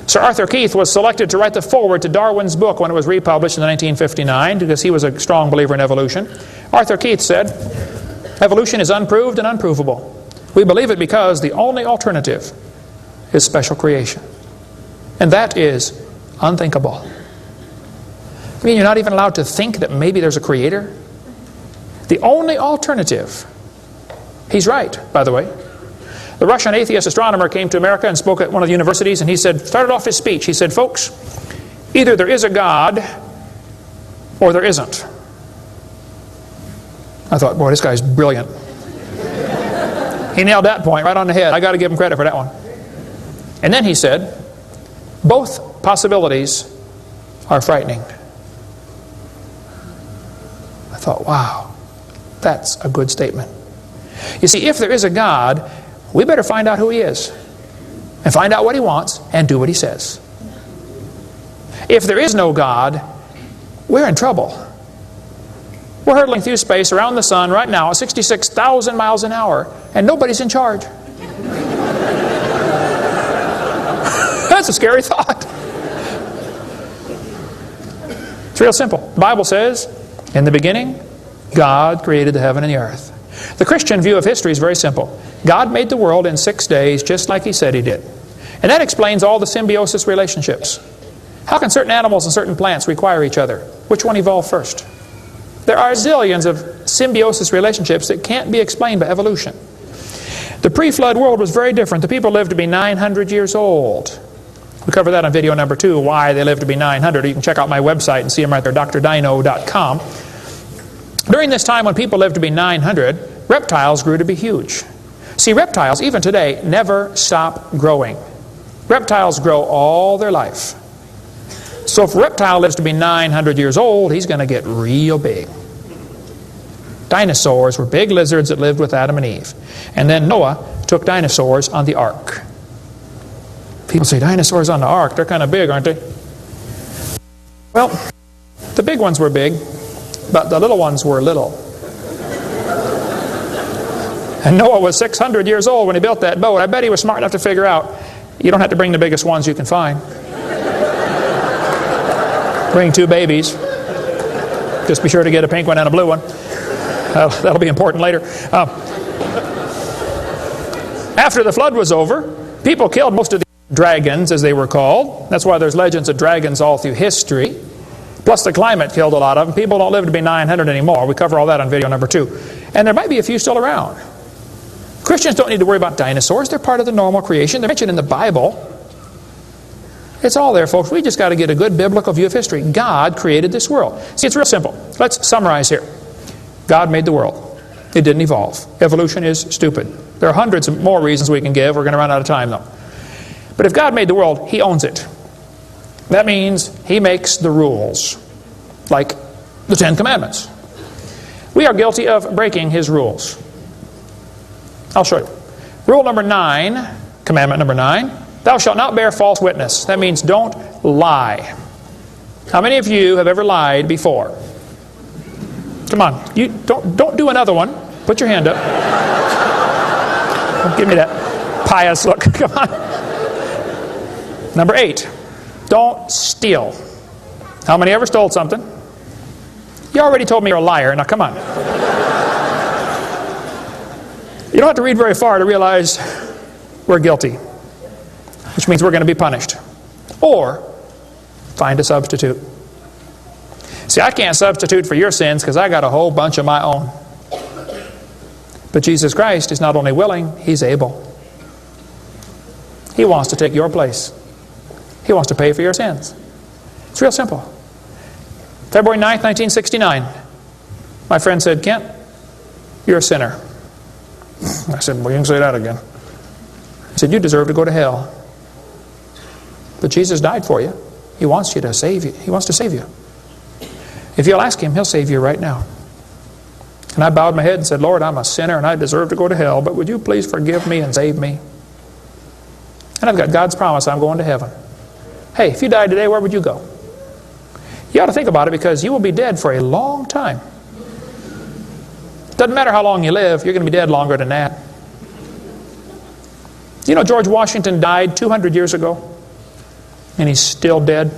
Sir Arthur Keith was selected to write the foreword to Darwin's book when it was republished in 1959 because he was a strong believer in evolution. Arthur Keith said, evolution is unproved and unprovable. We believe it because the only alternative is special creation. And that is unthinkable. I mean, you're not even allowed to think that maybe there's a creator? The only alternative. He's right, by the way. The Russian atheist astronomer came to America and spoke at one of the universities, and he started off his speech, he said, folks, either there is a God or there isn't. I thought, boy, this guy's brilliant. He nailed that point right on the head. I got to give him credit for that one. And then he said, both possibilities are frightening. I thought, wow, that's a good statement. You see, if there is a God, we better find out who He is, and find out what He wants, and do what He says. If there is no God, we're in trouble. We're hurtling through space around the sun right now at 66,000 miles an hour, and nobody's in charge. That's a scary thought. It's real simple. The Bible says, in the beginning, God created the heaven and the earth. The Christian view of history is very simple. God made the world in 6 days just like He said He did. And that explains all the symbiosis relationships. How can certain animals and certain plants require each other? Which one evolved first? There are zillions of symbiosis relationships that can't be explained by evolution. The pre-flood world was very different. The people lived to be 900 years old. We cover that on video number 2, why they lived to be 900. You can check out my website and see them right there, drdino.com. During this time when people lived to be 900, reptiles grew to be huge. See, reptiles, even today, never stop growing. Reptiles grow all their life. So if a reptile lives to be 900 years old, he's going to get real big. Dinosaurs were big lizards that lived with Adam and Eve. And then Noah took dinosaurs on the ark. People say, dinosaurs on the ark, they're kind of big, aren't they? Well, the big ones were big, but the little ones were little. And Noah was 600 years old when he built that boat. I bet he was smart enough to figure out, you don't have to bring the biggest ones you can find. Bring 2 babies. Just be sure to get a pink one and a blue one. That'll be important later. After the flood was over, people killed most of the dragons, as they were called. That's why there's legends of dragons all through history. Plus the climate killed a lot of them. People don't live to be 900 anymore. We cover all that on video number 2. And there might be a few still around. Christians don't need to worry about dinosaurs. They're part of the normal creation. They're mentioned in the Bible. It's all there, folks. We just got to get a good biblical view of history. God created this world. See, it's real simple. Let's summarize here. God made the world. It didn't evolve. Evolution is stupid. There are hundreds of more reasons we can give. We're going to run out of time, though. But if God made the world, He owns it. That means He makes the rules, like the 10 Commandments. We are guilty of breaking His rules. I'll show you. Rule number 9, commandment number 9, thou shalt not bear false witness. That means don't lie. How many of you have ever lied before? Come on, you don't do another one. Put your hand up. Don't give me that pious look. Come on. Number 8, don't steal. How many ever stole something? You already told me you're a liar. Now come on. You don't have to read very far to realize we're guilty, which means we're going to be punished. Or find a substitute. See, I can't substitute for your sins because I got a whole bunch of my own. But Jesus Christ is not only willing, He's able. He wants to take your place. He wants to pay for your sins. It's real simple. February 9th, 1969. My friend said, Kent, you're a sinner. I said, well, you can say that again. He said, you deserve to go to hell. But Jesus died for you. He wants you to save you. He wants to save you. If you'll ask Him, He'll save you right now. And I bowed my head and said, Lord, I'm a sinner and I deserve to go to hell, but would you please forgive me and save me? And I've got God's promise I'm going to heaven. Hey, if you died today, where would you go? You ought to think about it because you will be dead for a long time. Doesn't matter how long you live, you're going to be dead longer than that. You know, George Washington died 200 years ago, and he's still dead.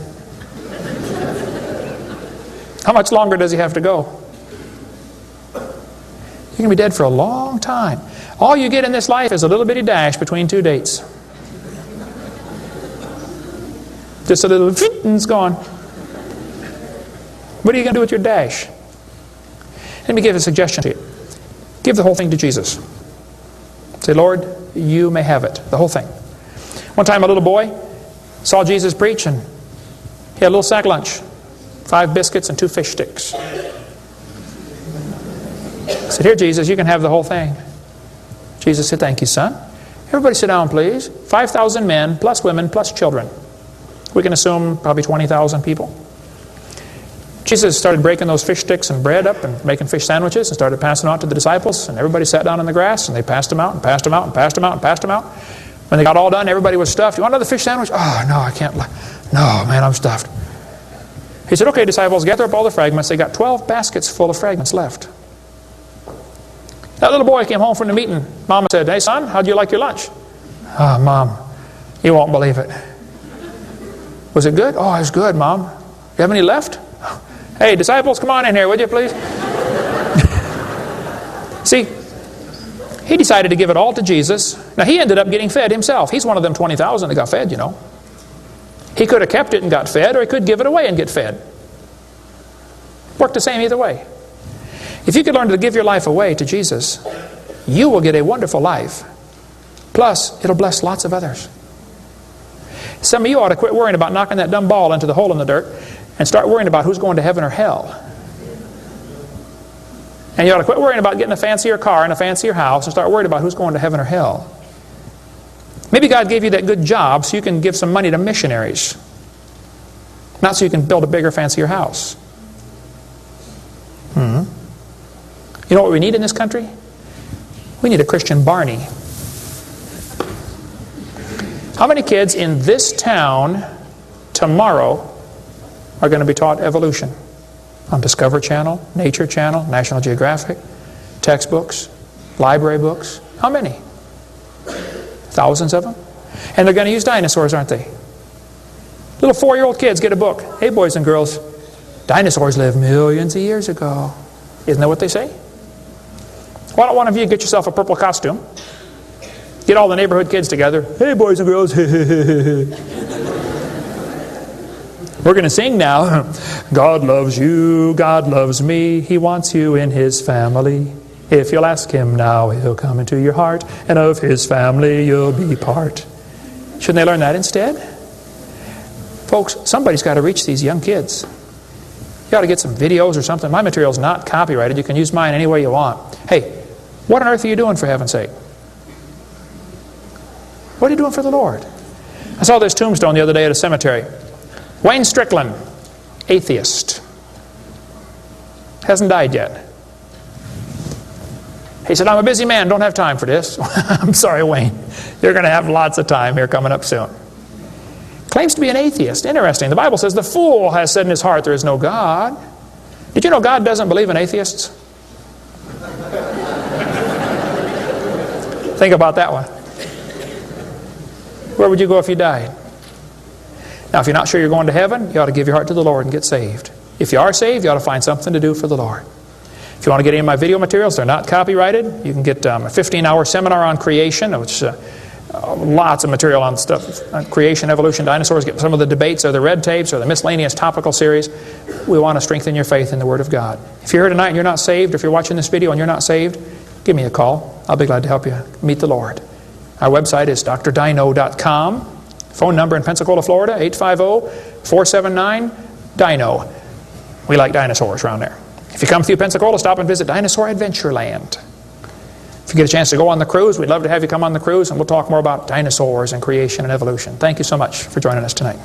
How much longer does he have to go? You're going to be dead for a long time. All you get in this life is a little bitty dash between 2 dates. Just a little, and it's gone. What are you going to do with your dash? Let me give a suggestion to you. Give the whole thing to Jesus. Say, Lord, you may have it, the whole thing. One time a little boy saw Jesus preach and he had a little sack lunch. 5 biscuits and 2 fish sticks. I said, here, Jesus, you can have the whole thing. Jesus said, thank you, son. Everybody sit down, please. 5,000 men, plus women, plus children. We can assume probably 20,000 people. Jesus started breaking those fish sticks and bread up and making fish sandwiches and started passing them out to the disciples. And everybody sat down on the grass and they passed them out and passed them out and passed them out and passed them out. When they got all done, everybody was stuffed. You want another fish sandwich? Oh, no, I can't. No, man, I'm stuffed. He said, okay, disciples, gather up all the fragments. They got 12 baskets full of fragments left. That little boy came home from the meeting. Mama said, hey, son, how'd you like your lunch? Oh, Mom, you won't believe it. Was it good? Oh, it was good, Mom. You have any left? Hey, disciples, come on in here, would you please? See, he decided to give it all to Jesus. Now, he ended up getting fed himself. He's one of them 20,000 that got fed, you know. He could have kept it and got fed, or he could give it away and get fed. Worked the same either way. If you could learn to give your life away to Jesus, you will get a wonderful life. Plus, it'll bless lots of others. Some of you ought to quit worrying about knocking that dumb ball into the hole in the dirt and start worrying about who's going to heaven or hell. And you ought to quit worrying about getting a fancier car and a fancier house and start worrying about who's going to heaven or hell. Maybe God gave you that good job so you can give some money to missionaries. Not so you can build a bigger, fancier house. You know what we need in this country? We need a Christian Barney. How many kids in this town tomorrow are going to be taught evolution? On Discovery Channel, Nature Channel, National Geographic, textbooks, library books. How many? Thousands of them? And they're going to use dinosaurs, aren't they? Little 4-year-old kids get a book. Hey, boys and girls, dinosaurs lived millions of years ago. Isn't that what they say? Why don't one of you get yourself a purple costume? Get all the neighborhood kids together. Hey, boys and girls. We're going to sing now. God loves you, God loves me. He wants you in His family. If you'll ask Him now, He'll come into your heart, and of His family you'll be part. Shouldn't they learn that instead? Folks, somebody's got to reach these young kids. You ought to get some videos or something. My material's not copyrighted. You can use mine any way you want. Hey, what on earth are you doing, for heaven's sake? What are you doing for the Lord? I saw this tombstone the other day at a cemetery. Wayne Strickland, atheist. Hasn't died yet. He said, I'm a busy man, don't have time for this. I'm sorry, Wayne. You're going to have lots of time here coming up soon. Claims to be an atheist. Interesting. The Bible says the fool has said in his heart there is no God. Did you know God doesn't believe in atheists? Think about that one. Where would you go if you died? Now, if you're not sure you're going to heaven, you ought to give your heart to the Lord and get saved. If you are saved, you ought to find something to do for the Lord. If you want to get any of my video materials, they're not copyrighted. You can get a 15-hour seminar on creation, which lots of material on stuff, on creation, evolution, dinosaurs. Get some of the debates or the red tapes or the miscellaneous topical series. We want to strengthen your faith in the Word of God. If you're here tonight and you're not saved, or if you're watching this video and you're not saved, give me a call. I'll be glad to help you meet the Lord. Our website is drdino.com. Phone number in Pensacola, Florida, 850-479-DINO. We like dinosaurs around there. If you come through Pensacola, stop and visit Dinosaur Adventureland. If you get a chance to go on the cruise, we'd love to have you come on the cruise, and we'll talk more about dinosaurs and creation and evolution. Thank you so much for joining us tonight.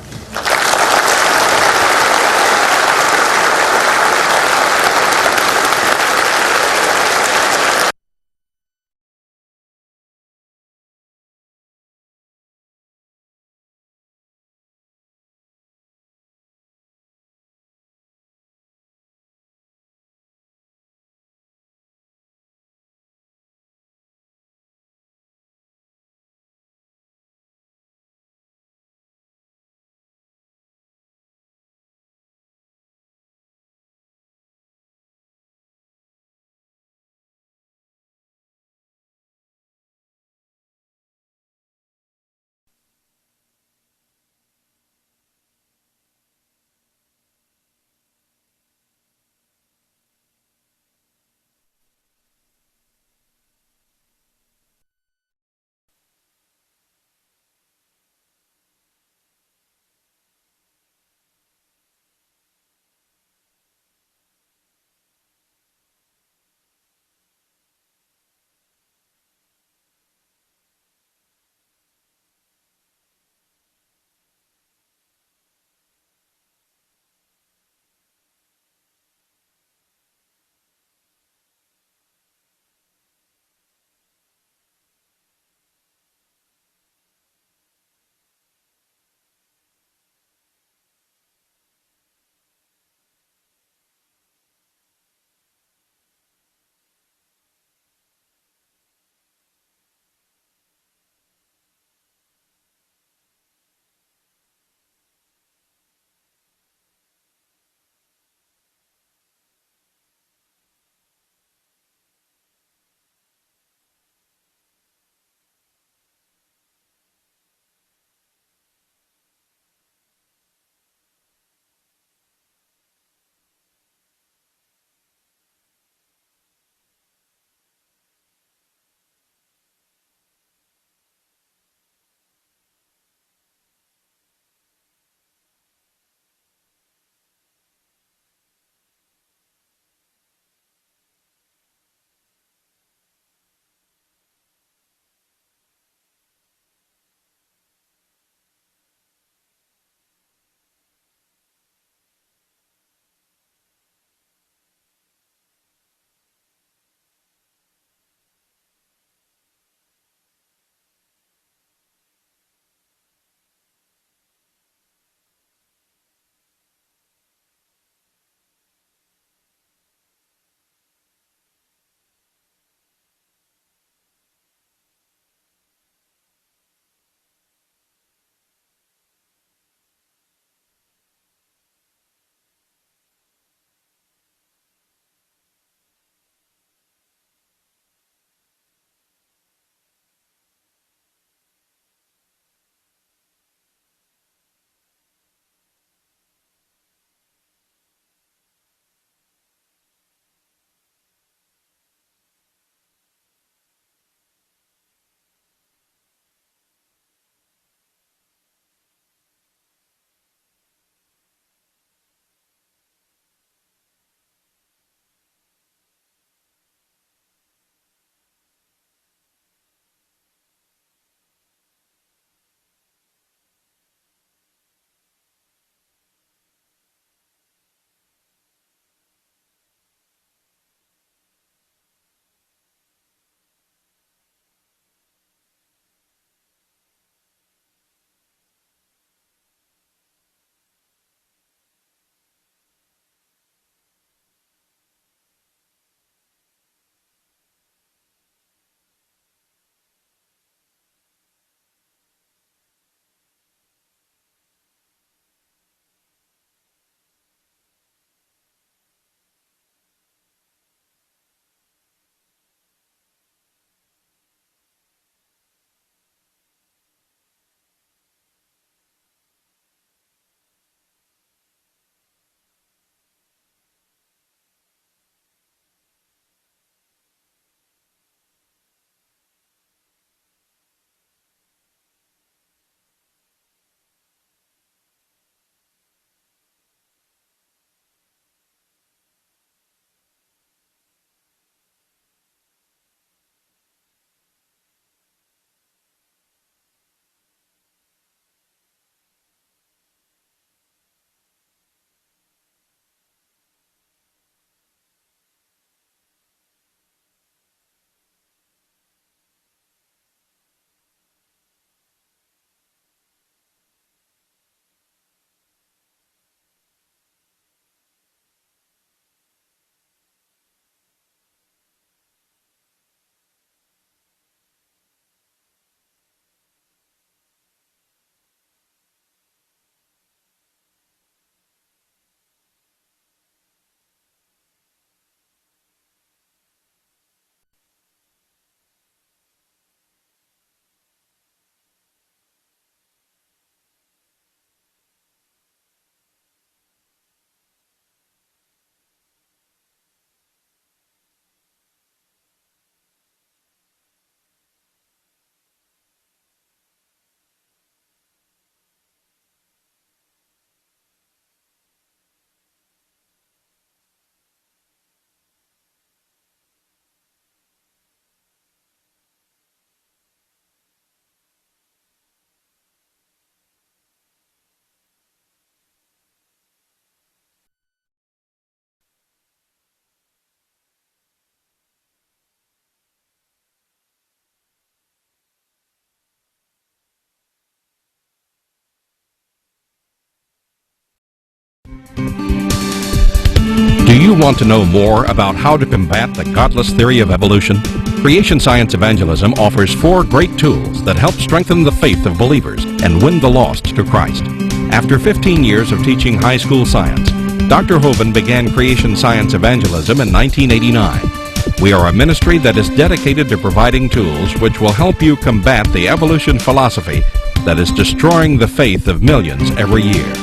Do you want to know more about how to combat the godless theory of evolution? Creation Science Evangelism offers 4 great tools that help strengthen the faith of believers and win the lost to Christ. After 15 years of teaching high school science, Dr. Hovind began Creation Science Evangelism in 1989. We are a ministry that is dedicated to providing tools which will help you combat the evolution philosophy that is destroying the faith of millions every year.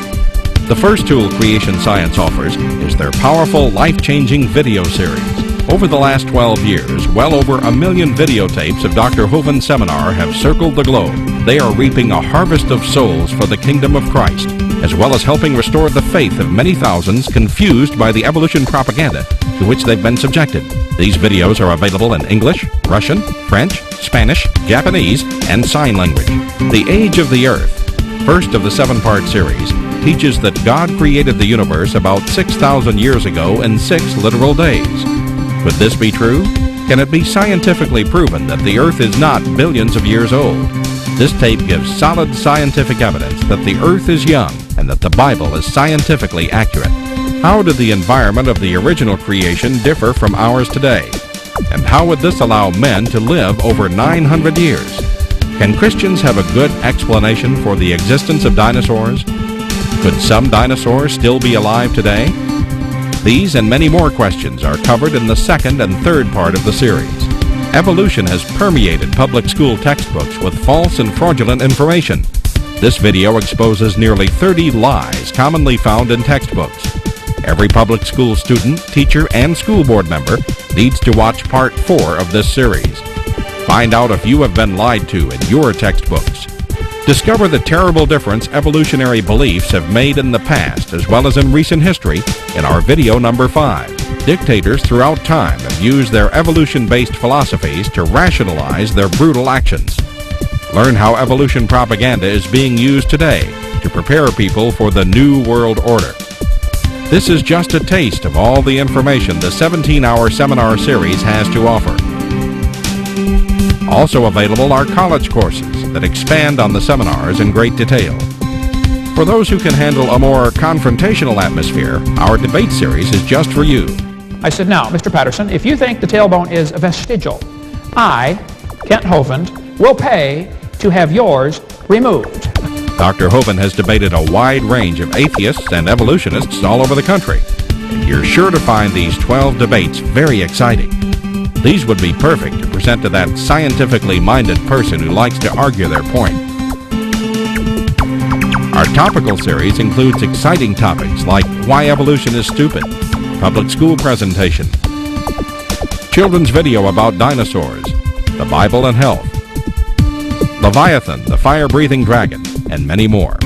The first tool Creation Science offers is their powerful, life-changing video series. Over the last 12 years, well over 1 million videotapes of Dr. Hovind's seminar have circled the globe. They are reaping a harvest of souls for the kingdom of Christ, as well as helping restore the faith of many thousands confused by the evolution propaganda to which they've been subjected. These videos are available in English, Russian, French, Spanish, Japanese, and sign language. The Age of the Earth, first of the 7-part series, teaches that God created the universe about 6,000 years ago in 6 literal days. Could this be true? Can it be scientifically proven that the Earth is not billions of years old? This tape gives solid scientific evidence that the Earth is young and that the Bible is scientifically accurate. How did the environment of the original creation differ from ours today? And how would this allow men to live over 900 years? Can Christians have a good explanation for the existence of dinosaurs? Could some dinosaurs still be alive today? These and many more questions are covered in the 2nd and 3rd part of the series. Evolution has permeated public school textbooks with false and fraudulent information. This video exposes nearly 30 lies commonly found in textbooks. Every public school student, teacher, and school board member needs to watch part 4 of this series. Find out if you have been lied to in your textbooks. Discover the terrible difference evolutionary beliefs have made in the past as well as in recent history in our video number 5. Dictators throughout time have used their evolution-based philosophies to rationalize their brutal actions. Learn how evolution propaganda is being used today to prepare people for the New World Order. This is just a taste of all the information the 17-hour seminar series has to offer. Also available are college courses that expand on the seminars in great detail. For those who can handle a more confrontational atmosphere, our debate series is just for you. I said, now, Mr. Patterson, if you think the tailbone is vestigial, I, Kent Hovind, will pay to have yours removed. Dr. Hovind has debated a wide range of atheists and evolutionists all over the country. And you're sure to find these 12 debates very exciting. These would be perfect to present to that scientifically minded person who likes to argue their point. Our topical series includes exciting topics like why evolution is stupid, public school presentation, children's video about dinosaurs, the Bible and health, Leviathan, the fire-breathing dragon, and many more.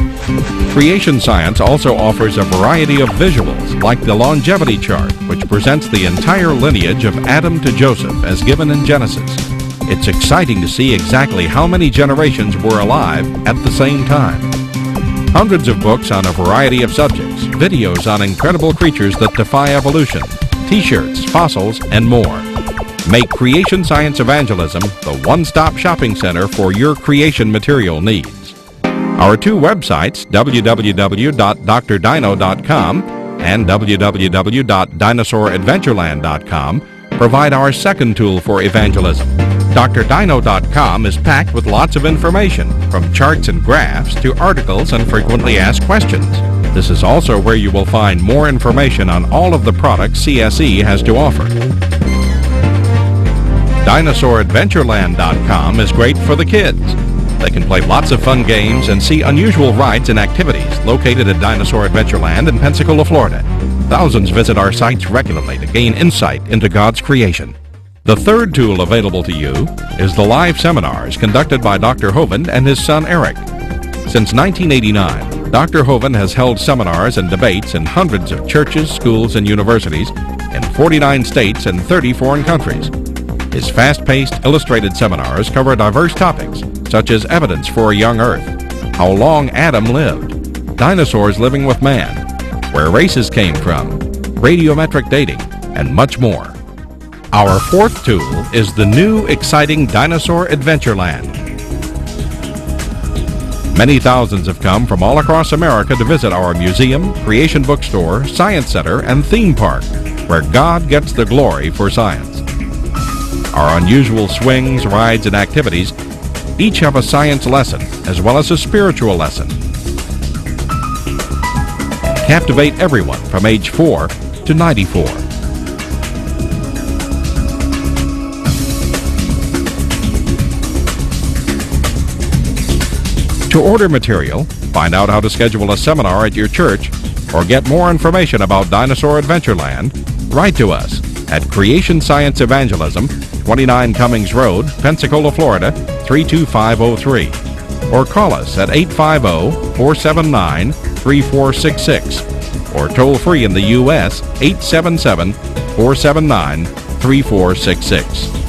Creation Science also offers a variety of visuals, like the longevity chart, which presents the entire lineage of Adam to Joseph as given in Genesis. It's exciting to see exactly how many generations were alive at the same time. Hundreds of books on a variety of subjects, videos on incredible creatures that defy evolution, t-shirts, fossils, and more. Make Creation Science Evangelism the one-stop shopping center for your creation material needs. Our 2 websites, www.drdino.com and www.dinosauradventureland.com, provide our second tool for evangelism. drdino.com is packed with lots of information, from charts and graphs to articles and frequently asked questions. This is also where you will find more information on all of the products CSE has to offer. DinosaurAdventureland.com is great for the kids. They can play lots of fun games and see unusual rides and activities located at Dinosaur Adventureland in Pensacola, Florida. Thousands visit our sites regularly to gain insight into God's creation. The third tool available to you is the live seminars conducted by Dr. Hovind and his son Eric. Since 1989, Dr. Hovind has held seminars and debates in hundreds of churches, schools, and universities in 49 states and 30 foreign countries. His fast-paced, illustrated seminars cover diverse topics, such as evidence for a young Earth, how long Adam lived, dinosaurs living with man, where races came from, radiometric dating, and much more. Our fourth tool is the new, exciting Dinosaur Adventureland. Many thousands have come from all across America to visit our museum, creation bookstore, science center, and theme park, where God gets the glory for science. Our unusual swings, rides, and activities each have a science lesson as well as a spiritual lesson. Captivate everyone from age 4 to 94. To order material, find out how to schedule a seminar at your church, or get more information about Dinosaur Adventureland, write to us at Creation Science Evangelism, 29 Cummings Road, Pensacola, Florida, 32503, or call us at 850-479-3466, or toll free in the U.S. 877-479-3466.